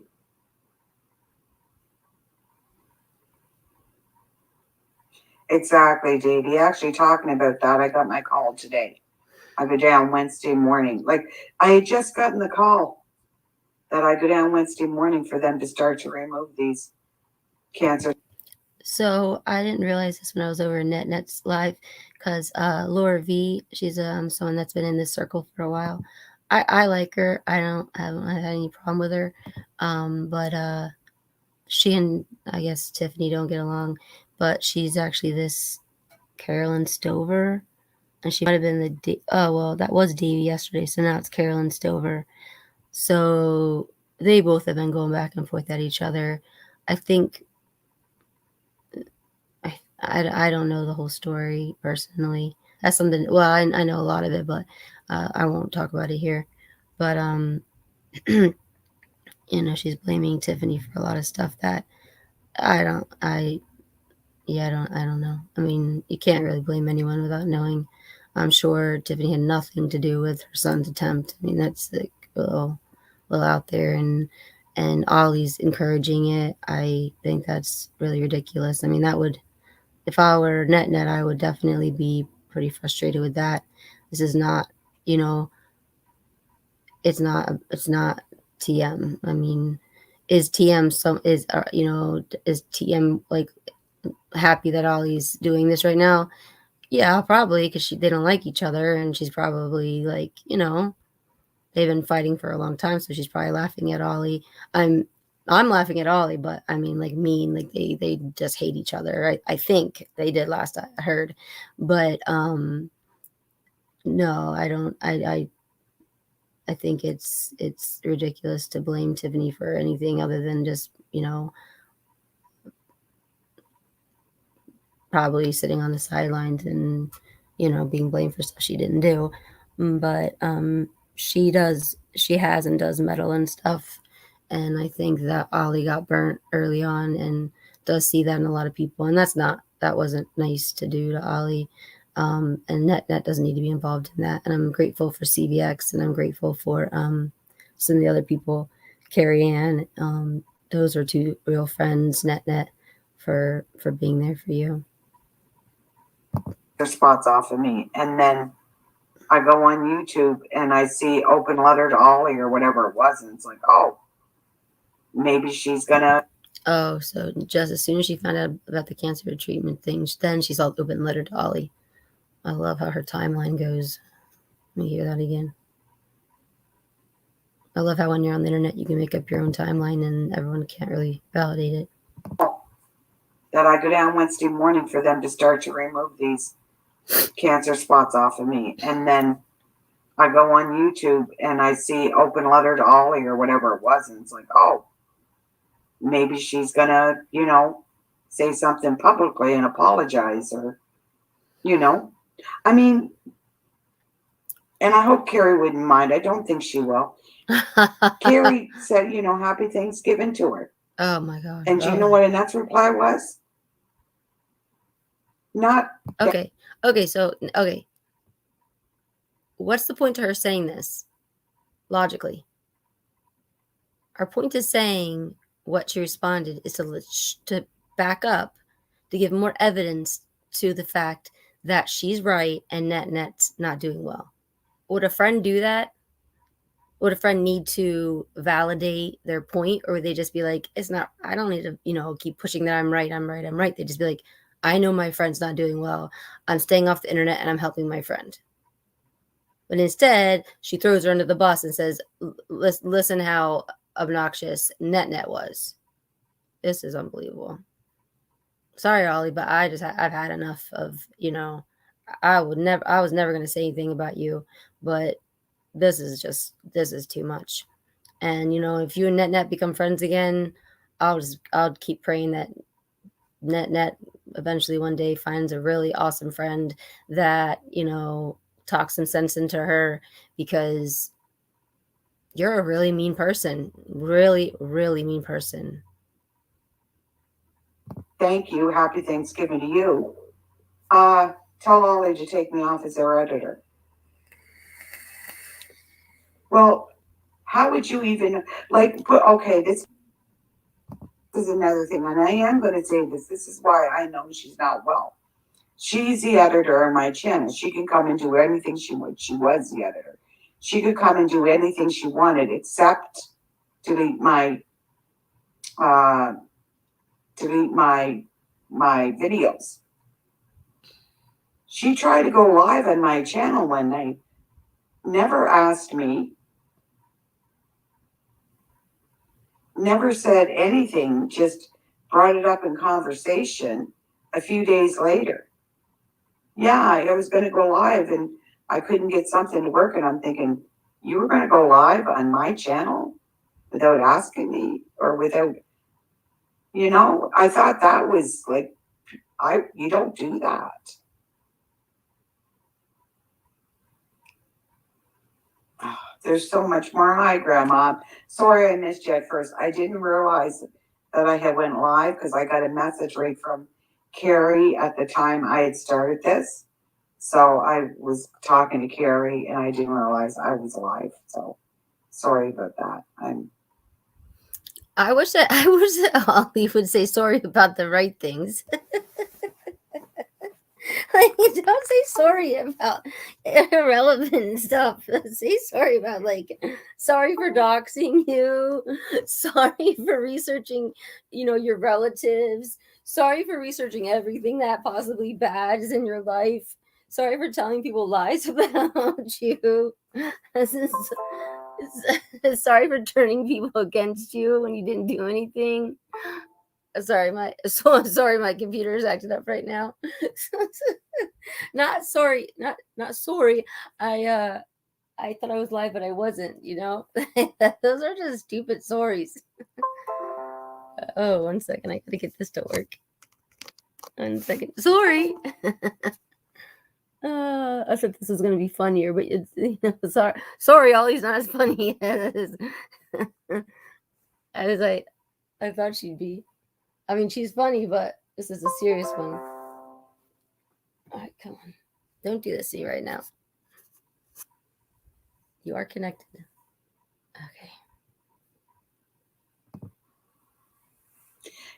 Exactly, Davy. Actually, talking about that, I got my call today. I go down Wednesday morning. Like, I had just gotten the call that I go down Wednesday morning for them to start to remove these cancers. So I didn't realize this when I was over in NetNet's live, because Laura V, she's someone that's been in this circle for a while. I like her. I haven't had any problem with her. But she and I guess Tiffany don't get along. But she's actually this Carolyn Stover, and she might have been oh well, that was Davey yesterday, so now it's Carolyn Stover. So they both have been going back and forth at each other. I think I don't know the whole story personally. That's something. Well, I know a lot of it, but I won't talk about it here. But she's blaming Tiffany for a lot of stuff that I don't. I don't know. I mean, you can't really blame anyone without knowing. I'm sure Tiffany had nothing to do with her son's attempt. I mean, that's like a little out there, and Ollie's encouraging it. I think that's really ridiculous. I mean, that would, if I were net, I would definitely be pretty frustrated with that. This is not, it's not TM. I mean, is TM is TM like happy that Ollie's doing this right now? Yeah, probably, because they don't like each other, and she's probably like, they've been fighting for a long time, so she's probably laughing at Ollie. I'm laughing at Ollie, but I mean, like, mean, like they just hate each other. I think they did last I heard, but no, I don't. I think it's ridiculous to blame Tiffany for anything other than just probably sitting on the sidelines and being blamed for stuff she didn't do. But she has and does meddle and stuff, and I think that Ollie got burnt early on and does see that in a lot of people, and that wasn't nice to do to Ollie. And net doesn't need to be involved in that. And I'm grateful for CVX, and I'm grateful for some of the other people, Carrie Ann. Those are two real friends, net for being there for you. Their spots off of me, and then I go on YouTube and I see open letter to Ollie or whatever it was, and it's like, oh, maybe she's gonna. Oh, so just as soon as she found out about the cancer treatment thing, then she saw the open letter to Ollie. I love how her timeline goes. Let me hear that again. I love how when you're on the internet, you can make up your own timeline and everyone can't really validate it. That I go down Wednesday morning for them to start to remove these cancer spots off of me, and then I go on YouTube and I see open letter to Ollie or whatever it was, and it's like, oh, maybe she's gonna, say something publicly and apologize, or, I mean, and I hope Carrie wouldn't mind. I don't think she will. Carrie said, happy Thanksgiving to her. Oh my God. And do you know what Annette's reply was? Not. Okay. So, what's the point to her saying this? Logically, our point is saying what she responded is to back up, to give more evidence to the fact that she's right and net's not doing well. Would a friend do that? Would a friend need to validate their point, or would they just be like, it's not, I don't need to, keep pushing that I'm right. They'd just be like, I know my friend's not doing well. I'm staying off the internet and I'm helping my friend. But instead, she throws her under the bus and says, listen how obnoxious net was. This is unbelievable. Sorry, Ollie, but I've had enough of, I was never going to say anything about you, but this is too much. And if you and Net become friends again, I'll keep praying that Net eventually one day finds a really awesome friend that talks some sense into her, because you're a really mean person, really, really mean person. Thank you. Happy Thanksgiving to you. Tell Ollie to take me off as their editor. Well, how would you even okay, this is another thing, and I am going to say this. This is why I know she's not well. She's the editor on my channel. She can come and do anything she would. She was the editor. She could come and do anything she wanted except delete my uh, delete my videos. She tried to go live on my channel one night. Never asked me. Never said anything. Just brought it up in conversation a few days later. Yeah, I was going to go live and I couldn't get something to work. And I'm thinking, you were going to go live on my channel without asking me or without, I thought that was like, you don't do that. There's so much more. Hi, Grandma. Sorry I missed you at first. I didn't realize that I had went live because I got a message right from Carrie at the time I had started this. So I was talking to Carrie and I didn't realize I was live. So sorry about that. I wish that Ollie would say sorry about the right things. Like, don't say sorry about irrelevant stuff. Say sorry about, like, sorry for doxing you, sorry for researching, your relatives, sorry for researching everything that possibly bad is in your life, sorry for telling people lies about you. Sorry for turning people against you when you didn't do anything. Sorry, my computer's acting up right now. Not sorry, not sorry. I thought I was live, but I wasn't. Those are just stupid stories. Oh, 1 second, I gotta get this to work. 1 second. Sorry. I said this was gonna be funnier, but it's sorry, Ollie's not as funny as as I thought she'd be. I mean, she's funny, but this is a serious one. All right, come on. Don't do this to me right now. You are connected. Okay.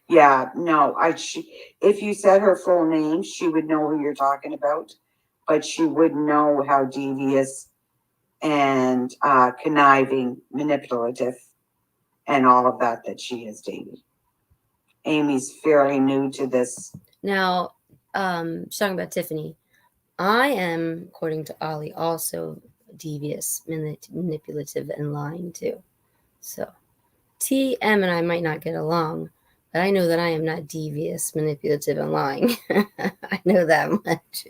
Yeah, no, if you said her full name, she would know who you're talking about, but she wouldn't know how devious and conniving, manipulative, and all of that she is, Davy. Amy's fairly new to this. Now, she's talking about Tiffany. I am, according to Ollie, also devious, manipulative, and lying too. So, TM and I might not get along, but I know that I am not devious, manipulative, and lying. I know that much.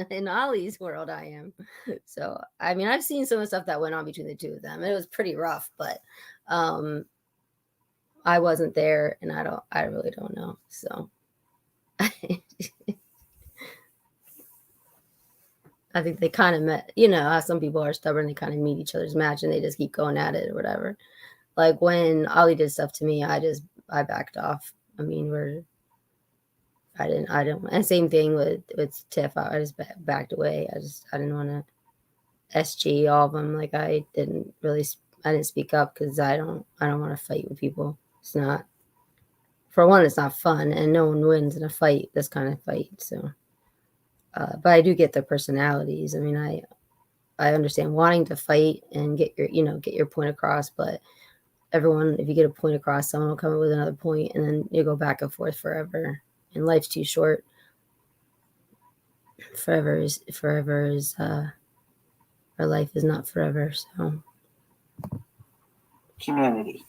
In Ollie's world, I am. So, I mean, I've seen some of the stuff that went on between the two of them. It was pretty rough, but I wasn't there, and I really don't know. So, I think they kind of met, how some people are stubborn, they kind of meet each other's match and they just keep going at it or whatever. Like when Ollie did stuff to me, I backed off. I mean, I didn't, and same thing with Tiff. I just backed away. I didn't want to SG all of them. Like I didn't speak up because I don't want to fight with people. It's not, for one, it's not fun, and no one wins in a fight, this kind of fight. So, but I do get their personalities. I mean, I understand wanting to fight and get your point across, but everyone, if you get a point across, someone will come up with another point, and then you go back and forth forever. And life's too short. Forever is our life is not forever. So Community.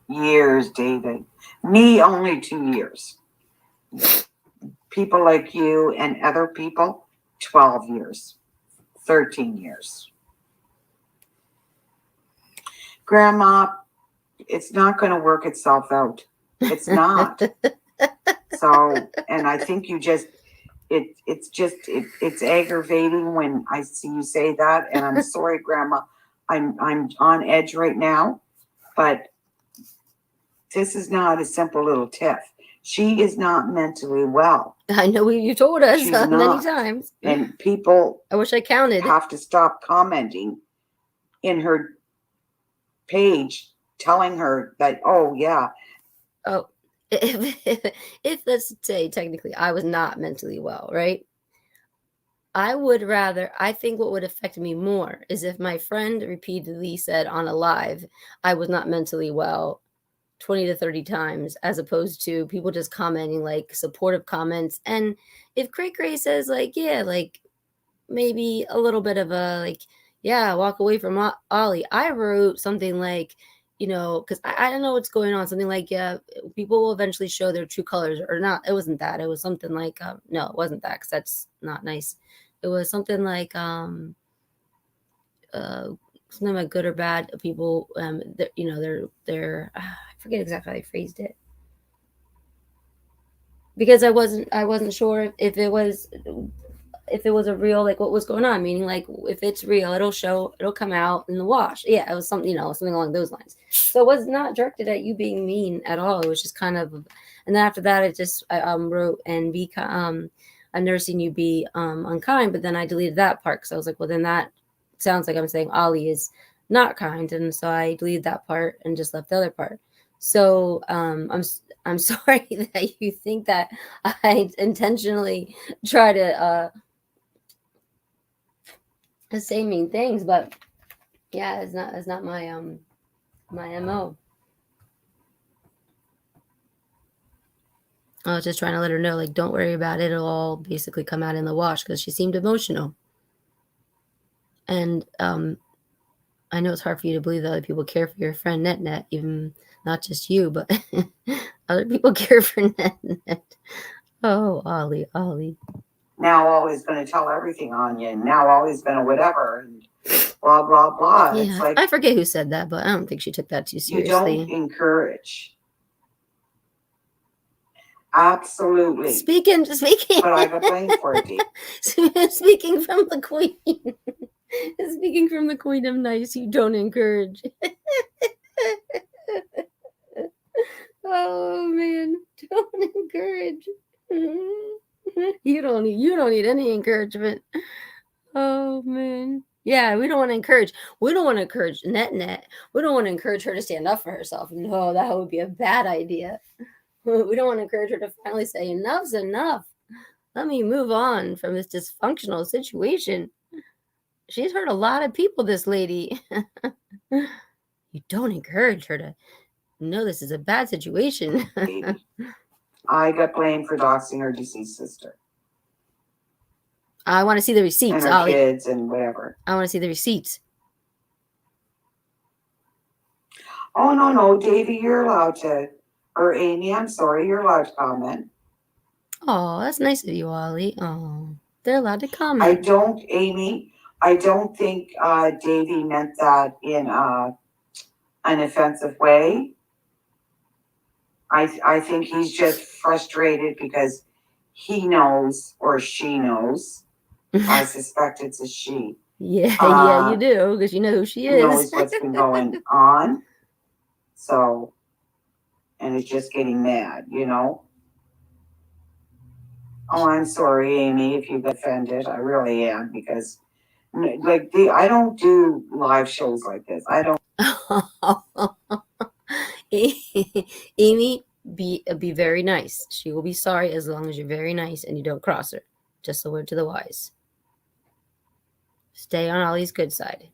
Years, David. Me, only 2 years. People like you and other people, 12 years, 13 years. Grandma, it's not going to work itself out. It's not. So, and I think you just, it's aggravating when I see you say that. And I'm sorry, Grandma, I'm on edge right now, but this is not a simple little tiff. She is not mentally well. I know you told us She's many not. times. And people, I wish I counted. have to stop commenting in her page telling her that, oh, yeah. Oh, if let's say technically I was not mentally well, right? I think what would affect me more is if my friend repeatedly said on a live, I was not mentally well 20 to 30 times, as opposed to people just commenting like supportive comments. And if Cray says like, yeah, like maybe a little bit of a like, yeah, walk away from Ollie. I wrote something like, because I don't know what's going on. Something like, yeah, people will eventually show their true colors or not. It wasn't that. It was something like, no, it wasn't that because that's not nice. It was something like, something like good or bad. People, they're I forget exactly how I phrased it because I wasn't sure if it was a real like what was going on, meaning like if it's real it'll come out in the wash. Yeah, it was something something along those lines. So it was not directed at you being mean at all. It was just kind of, and then after that I wrote and be I've never seen you be unkind, but then I deleted that part because I was like, well, then that sounds like I'm saying Ollie is not kind, and so I deleted that part and just left the other part. So I'm sorry that you think that I intentionally try to say mean things, but yeah, it's not my my MO. I was just trying to let her know, like, don't worry about it. It'll all basically come out in the wash because she seemed emotional. And I know it's hard for you to believe that other people care for your friend Net, even not just you, but other people care for Net. Oh, Ollie. Now Ollie's going to tell everything on you, and now Ollie's going to whatever, and blah, blah, blah. Yeah, it's like, I forget who said that, but I don't think she took that too seriously. You don't encourage. Absolutely. Speaking. But I got blamed for it. Speaking from the queen. Speaking from the queen of nice, you don't encourage. Oh man, don't encourage. You don't need any encouragement. Oh man. Yeah, we don't want to encourage. We don't want to encourage Net. We don't want to encourage her to stand up for herself. No, that would be a bad idea. We don't want to encourage her to finally say enough's enough. Let me move on from this dysfunctional situation. She's hurt a lot of people, this lady. You don't encourage her to know this is a bad situation. I got blamed for doxing her deceased sister. I want to see the receipts, and her Ollie. Kids and whatever. I want to see the receipts. Oh, no, Davey, you're allowed to. Or Amy, I'm sorry, you're allowed to comment. Oh, that's nice of you, Ollie. Oh, they're allowed to comment. Amy, I don't think Davey meant that in an offensive way. I think he's just frustrated because he knows or she knows. I suspect it's a she. Yeah, you do, because you know who she is. Knows what's been going on. So, and it's just getting mad, Oh, I'm sorry, Amy, if you get offended. I really am, because I don't do live shows like this. I don't. Amy, be very nice. She will be sorry as long as you're very nice and you don't cross her. Just a word to the wise. Stay on Ollie's good side.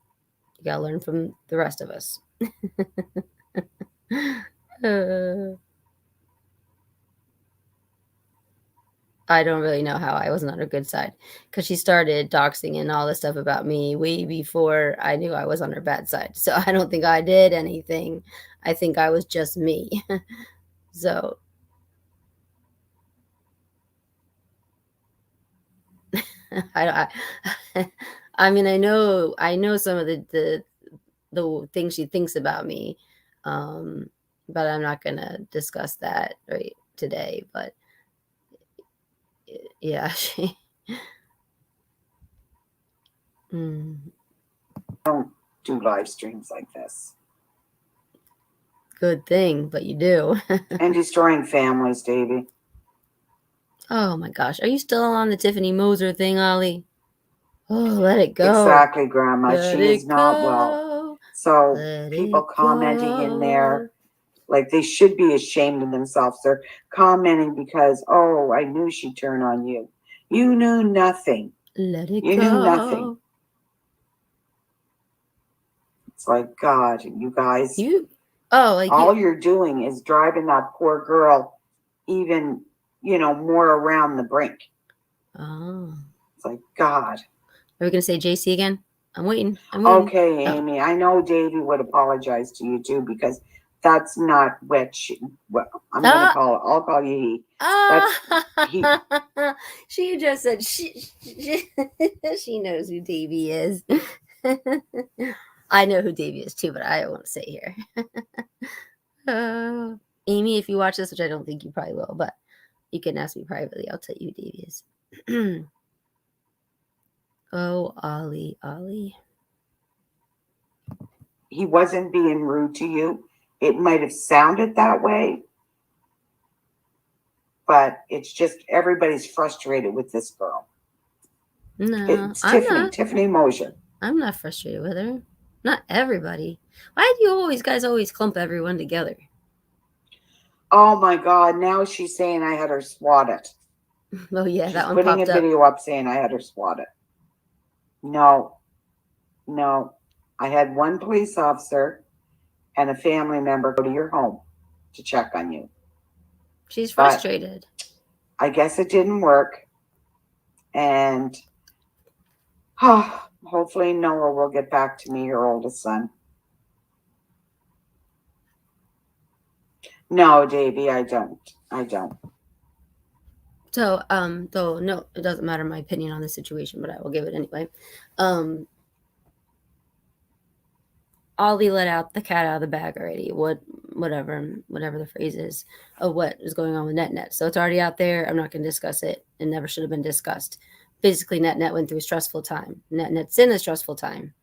You gotta learn from the rest of us. I don't really know how I wasn't on her good side, because she started doxing and all this stuff about me way before I knew I was on her bad side. So I don't think I did anything. I think I was just me. So I, I mean, I know some of the things she thinks about me, um, but I'm not gonna discuss that right today. But yeah, she. Mm, Don't do live streams like this. good thing, but you do. And destroying families, Davy. Oh my gosh, are you still on the Tiffany Moser thing, Ollie? Oh, let it go. Exactly, Grandma. Let She is it not well. go. So Let people it commenting in there, go. like they should be ashamed of themselves. They're commenting because, oh, I knew she'd turn on you. You knew nothing. Let it You go. knew nothing. It's like, God, you guys, all you're doing is driving that poor girl even, more around the brink. Oh. It's like, God. Are we going to say JC again? I'm waiting. Okay, Amy. I know Davey would apologize to you too because that's not what I'm going to call it. I'll call you he. That's he. She just said she knows who Davy is. I know who Davy is too, but I won't say here. Amy, if you watch this, which I don't think you probably will, but you can ask me privately. I'll tell you who Davy is. Oh, Ollie. He wasn't being rude to you. It might have sounded that way, but it's just everybody's frustrated with this girl. No, it's Tiffany Moser. I'm not frustrated with her. Not everybody. Why do you guys always clump everyone together? Oh my God! Now she's saying I had her swatted. Oh yeah, she's that one putting popped a video up saying I had her swatted. No. I had one police officer and a family member go to your home to check on you. She's frustrated. But I guess it didn't work. And hopefully Noah will get back to me, your oldest son. No, Davey, I don't. So, though no, it doesn't matter my opinion on the situation, but I will give it anyway. Ollie let out the cat out of the bag already. Whatever the phrase is of what is going on with NetNet. So it's already out there. I'm not going to discuss it. It never should have been discussed. Basically, NetNet went through a stressful time. NetNet's in a stressful time.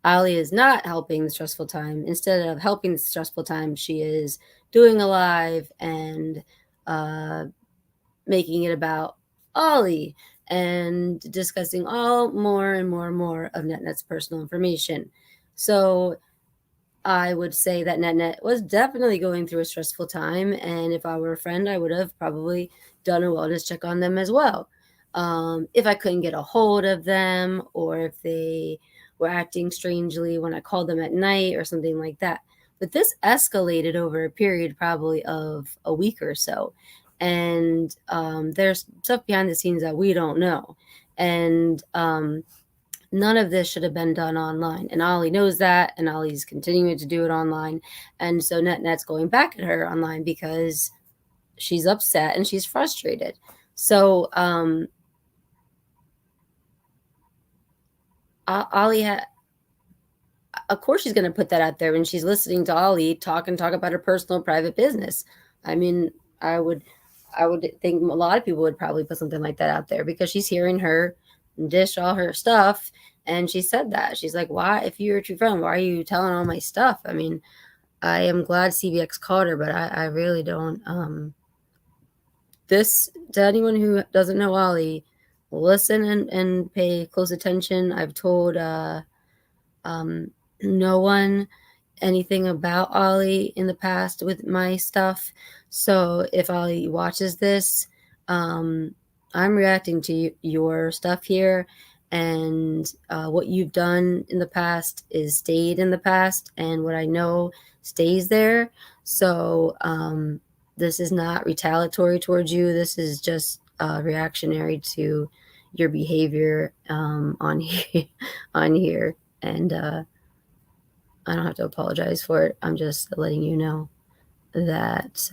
Ollie is not helping the stressful time. Instead of helping the stressful time, she is doing a live and making it about Ollie and discussing all more and more of NetNet's personal information. So I would say that NetNet was definitely going through a stressful time. And if I were a friend, I would have probably done a wellness check on them as well. If I couldn't get a hold of them or if they were acting strangely when I called them at night or something like that. But this escalated over a period probably of a week or so. And there's stuff behind the scenes that we don't know. And none of this should have been done online. And Ollie knows that, and Ollie's continuing to do it online. And so NetNet's going back at her online because she's upset and she's frustrated. So Ollie of course she's going to put that out there when she's listening to Ollie talk about her personal private business. I mean, I would think a lot of people would probably put something like that out there because she's hearing her dish all her stuff. And she said that. She's like, why, if you're a true friend, why are you telling all my stuff? I mean, I am glad CBX caught her, but I really don't. This, to anyone who doesn't know Ollie, listen and pay close attention. I've told no one anything about Ollie in the past with my stuff. So if Ollie watches this, I'm reacting to your stuff here. And what you've done in the past is stayed in the past. And what I know stays there. So this is not retaliatory towards you. This is just reactionary to your behavior on here. And I don't have to apologize for it. I'm just letting you know that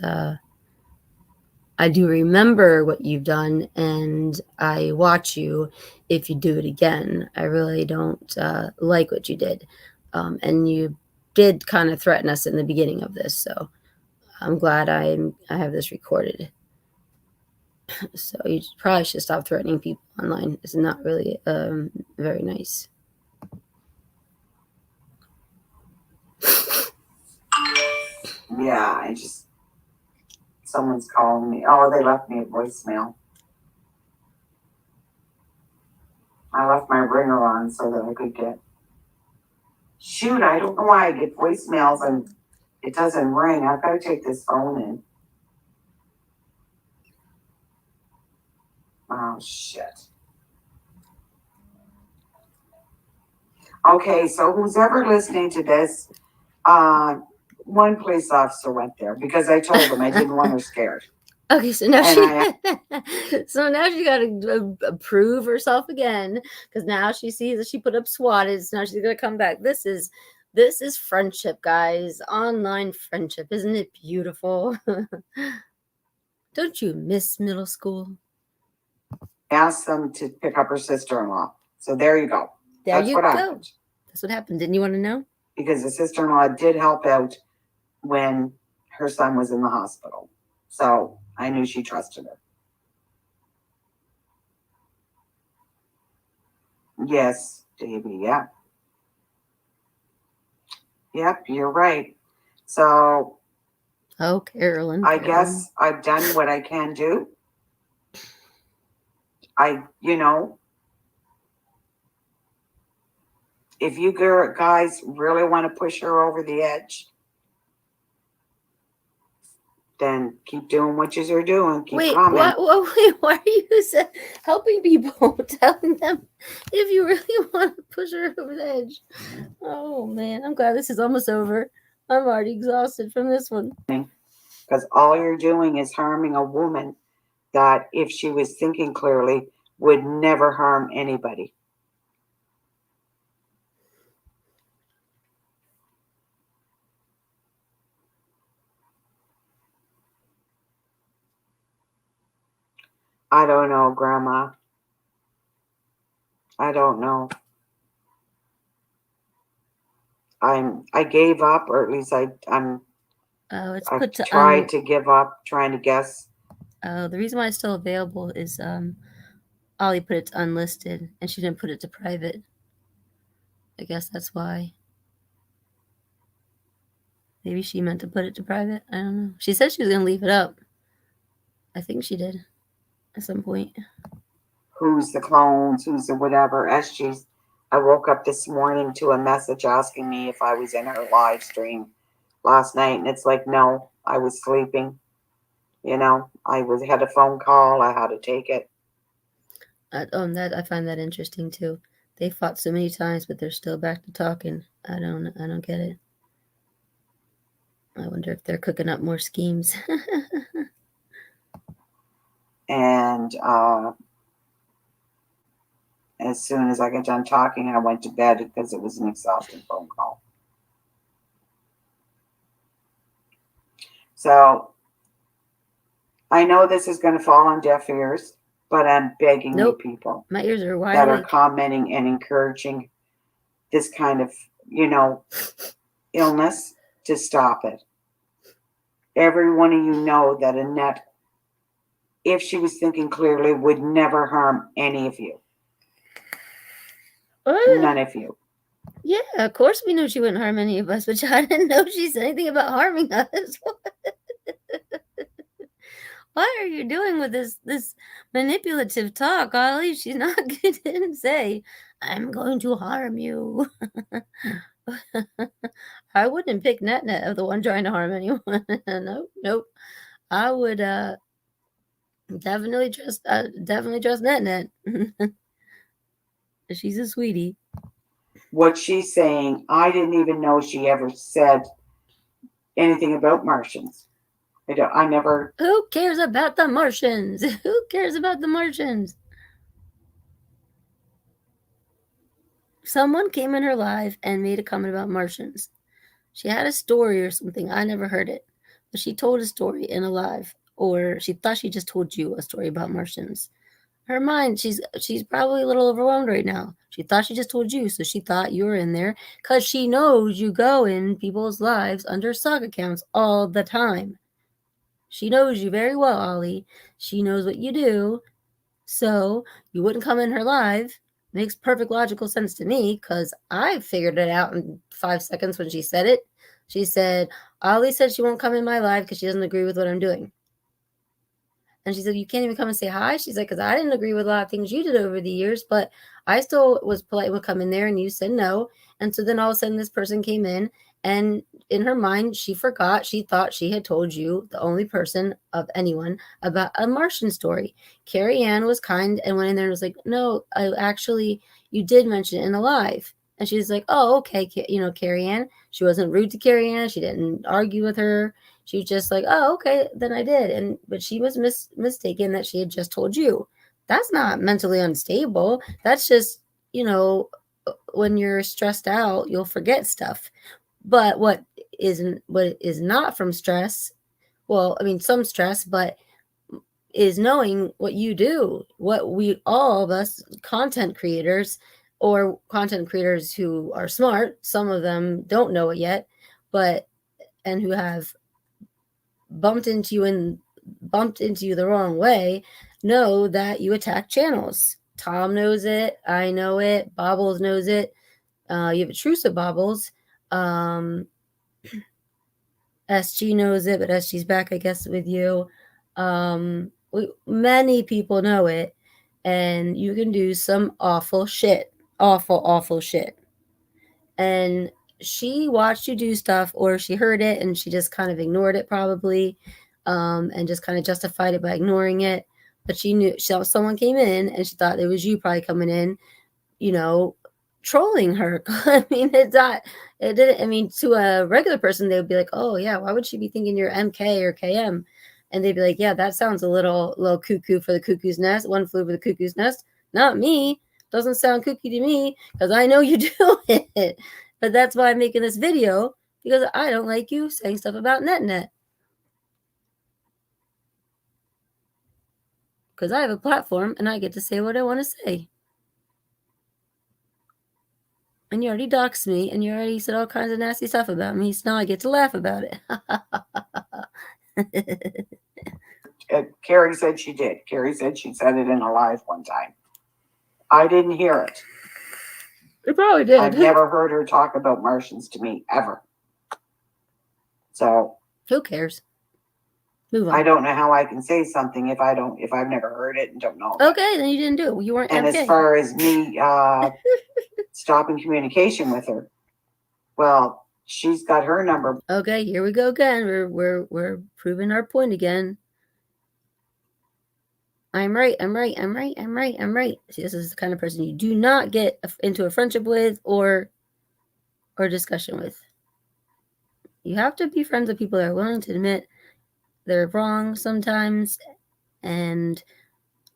I do remember what you've done, and I watch you if you do it again. I really don't like what you did. And you did kind of threaten us in the beginning of this, so I'm glad I have this recorded. So you probably should stop threatening people online. It's not really very nice. Yeah, someone's calling me. Oh, they left me a voicemail. I left my ringer on so that I could get. Shoot, I don't know why I get voicemails and it doesn't ring. I've got to take this phone in. Oh, shit. Okay, so who's ever listening to this, one police officer went there because I told him I didn't want her scared. Okay, so now so now she got to prove herself again, because now she sees that she put up swatted. So now she's gonna come back. This is friendship, guys. Online friendship, isn't it beautiful? Don't you miss middle school? Asked them to pick up her sister-in-law. So there you go. That's what happened. That's what happened. Didn't you want to know? Because the sister-in-law did help out when her son was in the hospital. So I knew she trusted her. Yes, Davey, yeah. Yep, you're right. So Carolyn. I guess I've done what I can do. If you guys really want to push her over the edge, then keep doing what you're doing. Keep coming. Why are you helping people, telling them if you really want to push her over the edge? Oh, man, I'm glad this is almost over. I'm already exhausted from this one. Because all you're doing is harming a woman that, if she was thinking clearly, would never harm anybody. I don't know, Grandma. I don't know. I gave up, or at least I'm. I tried to give up, trying to guess. The reason why it's still available is Ollie put it to unlisted, and she didn't put it to private. I guess that's why. Maybe she meant to put it to private. I don't know. She said she was gonna leave it up. I think she did at some point. Who's the clones? Who's the whatever? I woke up this morning to a message asking me if I was in her live stream last night, and it's like, no, I was sleeping. I had a phone call. I had to take it. I find that interesting too. They fought so many times, but they're still back to talking. I don't get it. I wonder if they're cooking up more schemes. And as soon as I got done talking, I went to bed because it was an exhausting phone call. So I know this is going to fall on deaf ears, but I'm begging you people, my ears are wide, that are commenting and encouraging this kind of, illness, to stop it. Every one of you know that Annette, if she was thinking clearly, would never harm any of you. None of you. Yeah, of course we knew she wouldn't harm any of us, but I didn't know she said anything about harming us. What are you doing with this manipulative talk, Ollie? She's not didn't say, I'm going to harm you. I wouldn't pick Net of the one trying to harm anyone. Nope. I would definitely trust Net. She's a sweetie. What she's saying, I didn't even know she ever said anything about Martians. I never. Who cares about the Martians? Who cares about the Martians? Someone came in her live and made a comment about Martians. She had a story or something. I never heard it. But she told a story in a live. Or she thought she just told you a story about Martians. Her mind, she's probably a little overwhelmed right now. She thought she just told you, so she thought you were in there because she knows you go in people's lives under stock accounts all the time. She knows you very well, Ollie. She knows what you do, so you wouldn't come in her live. Makes perfect logical sense to me because I figured it out in 5 seconds when she said it. She said, Ollie said she won't come in my live because she doesn't agree with what I'm doing. And she said, you can't even come and say hi. She's like, because I didn't agree with a lot of things you did over the years, but I still was polite when come in there and you said no. And so then all of a sudden this person came in and in her mind, she forgot, she thought she had told you, the only person of anyone, about a Martian story. Carrie Ann was kind and went in there and was like, no, I actually, you did mention it in a live. And she's like, oh, okay, Carrie Ann. She wasn't rude to Carrie Ann. She didn't argue with her. She was just like, oh, okay, then I did. But she was mistaken that she had just told you. That's not mentally unstable. That's just, when you're stressed out, you'll forget stuff. But what is not from stress, well, I mean, some stress, but is knowing what you do, what we, all of us content creators or content creators who are smart, some of them don't know it yet, and who have bumped into you the wrong way, know that you attack channels. Tom knows it. I know it. Bobbles knows it. You have a truce of Bobbles. SG knows it, but SG's back, I guess, with you. Many people know it, and you can do some awful shit. Awful shit. And she watched you do stuff, or she heard it and she just kind of ignored it probably, and just kind of justified it by ignoring it. But she knew someone came in and she thought it was you probably coming in, trolling her. I mean, it didn't, I mean, to a regular person, they would be like, oh yeah, why would she be thinking you're MK or KM? And they'd be like, yeah, that sounds a little cuckoo for the cuckoo's nest. One flew over the cuckoo's nest. Not me. Doesn't sound kooky to me because I know you do it. But that's why I'm making this video, because I don't like you saying stuff about NetNet. Because I have a platform and I get to say what I want to say. And you already doxed me and you already said all kinds of nasty stuff about me, so now I get to laugh about it. Carrie said she did. Carrie said she said it in a live one time. I didn't hear it. It probably did. I've never heard her talk about Martians to me, ever. So who cares? Move on. I don't know how I can say something if I've never heard it and don't know. Okay, then you didn't do it. You weren't. And MK. As far as me stopping communication with her, well, she's got her number. Okay, here we go again. We're proving our point again. I'm right. See, this is the kind of person you do not get into a friendship with or discussion with. You have to be friends with people that are willing to admit they're wrong sometimes. And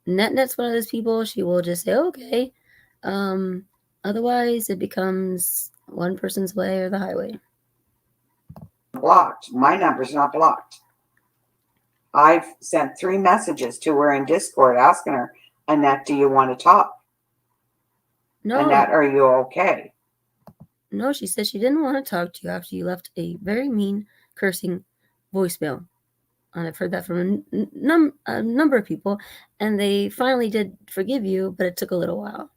NetNet's one of those people. She will just say, okay. Otherwise, it becomes one person's way or the highway. Blocked. My number's not blocked. I've sent 3 messages to her in Discord asking her, Annette, do you want to talk? No. Annette, are you okay? No, she said she didn't want to talk to you after you left a very mean, cursing voicemail. And I've heard that from a number of people, and they finally did forgive you, but it took a little while.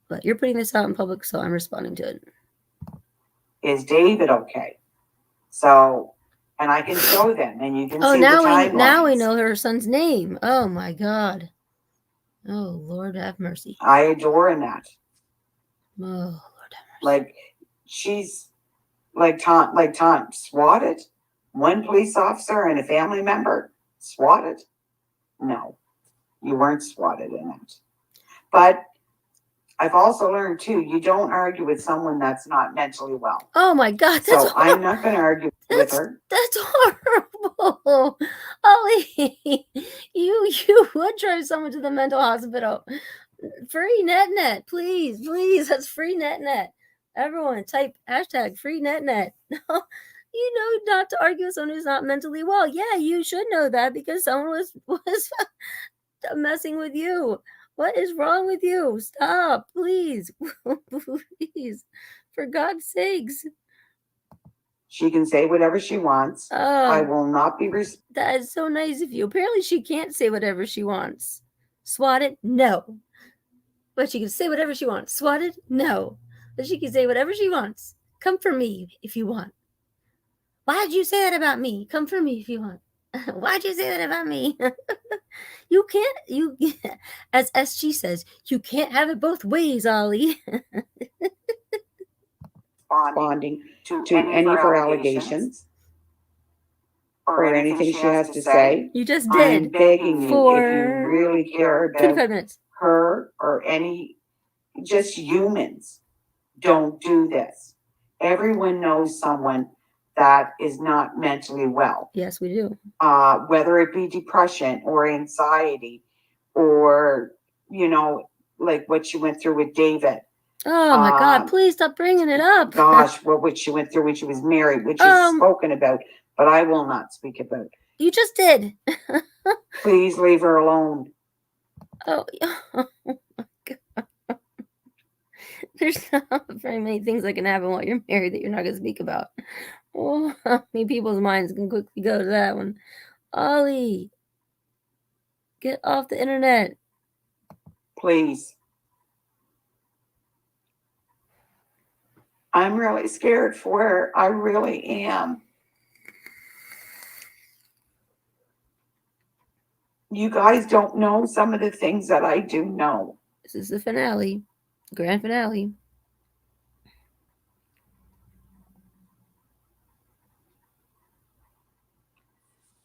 But you're putting this out in public, so I'm responding to it. Is David okay? So, and I can show them, and you can see the timelines. Now we know her son's name. Oh my God. Oh, Lord have mercy. I adore Annette. Oh, Lord have mercy. Like, she's like Tom swatted. One police officer and a family member swatted. No, you weren't swatted in it. But I've also learned too, you don't argue with someone that's not mentally well. Oh my God, that's so I'm not going to argue with her. That's horrible, Ollie. You would drive someone to the mental hospital. Free NetNet, please. That's free NetNet. Everyone type hashtag free net. You know not to argue with someone who's not mentally well. Yeah, you should know that because someone was messing with you. What is wrong with you? Stop, please. Please. For God's sakes. She can say whatever she wants. I Oh, will not be that is so nice of you. Apparently she can't say whatever she wants. Swatted? No. But she can say whatever she wants. Swatted? No. But she can say whatever she wants. Come for me if you want. Why'd you say that about me? Come for me if you want. Why'd you say that about me? You can't, as SG says, you can't have it both ways, Ollie. responding to any of her allegations or anything she has to say. You just I'm did. begging you, For if you really care 25 about minutes. her or any, just humans, don't do this. Everyone knows someone that is not mentally well, Yes, we do. whether it be depression or anxiety or, you know, like what she went through with David. Oh my God, please stop bringing it up. Gosh, what she went through when she was married, which is spoken about, but I will not speak about. You just did. Please leave her alone. Oh my God. There's not very many things that can happen while you're married that you're not going to speak about. Oh, I mean, people's minds can quickly go to that one. Ollie, get off the internet. Please. I'm really scared for her. I really am. You guys don't know some of the things that I do know. This is the finale, grand finale.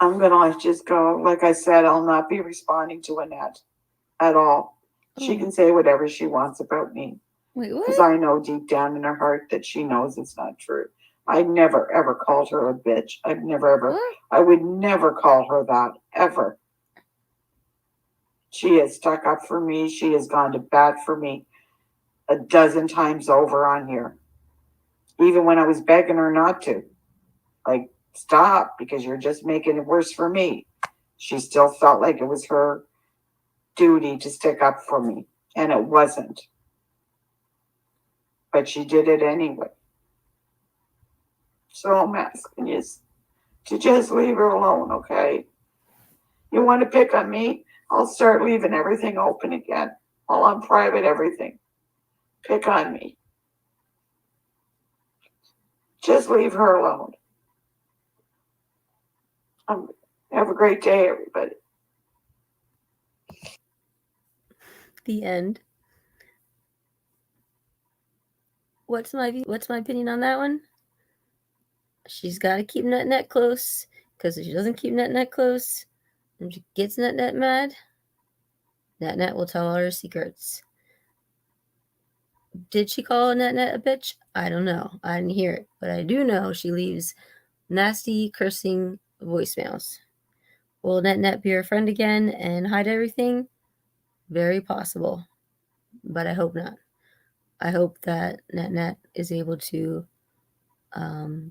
I'm gonna just go. Like I said, I'll not be responding to Annette at all. She can say whatever she wants about me. Wait, what? Because I know deep down in her heart that she knows it's not true. I never ever called her a bitch. I've never ever. What? I would never call her that ever. She has stuck up for me. She has gone to bat for me a dozen times over on here. Even when I was begging her not to. Like, stop, because you're just making it worse for me. She still felt like it was her duty to stick up for me. And it wasn't. But she did it anyway. So I'm asking you to just leave her alone, okay? You want to pick on me? I'll start leaving everything open again. All on private, everything. Pick on me. Just leave her alone. Have a great day, everybody. The end. What's my opinion on that one? She's got to keep Net close, because if she doesn't keep Net close, and she gets Net mad, Net will tell all her secrets. Did she call Net a bitch? I don't know. I didn't hear it, but I do know she leaves nasty cursing voicemails. Will Net be her friend again and hide everything? Very possible, but I hope not. I hope that Net is able to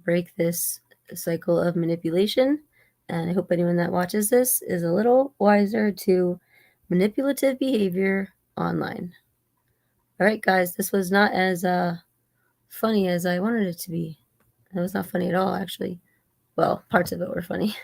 break this cycle of manipulation, and I hope anyone that watches this is a little wiser to manipulative behavior online. All right, guys, this was not as funny as I wanted it to be. It was not funny at all, actually. Well, parts of it were funny.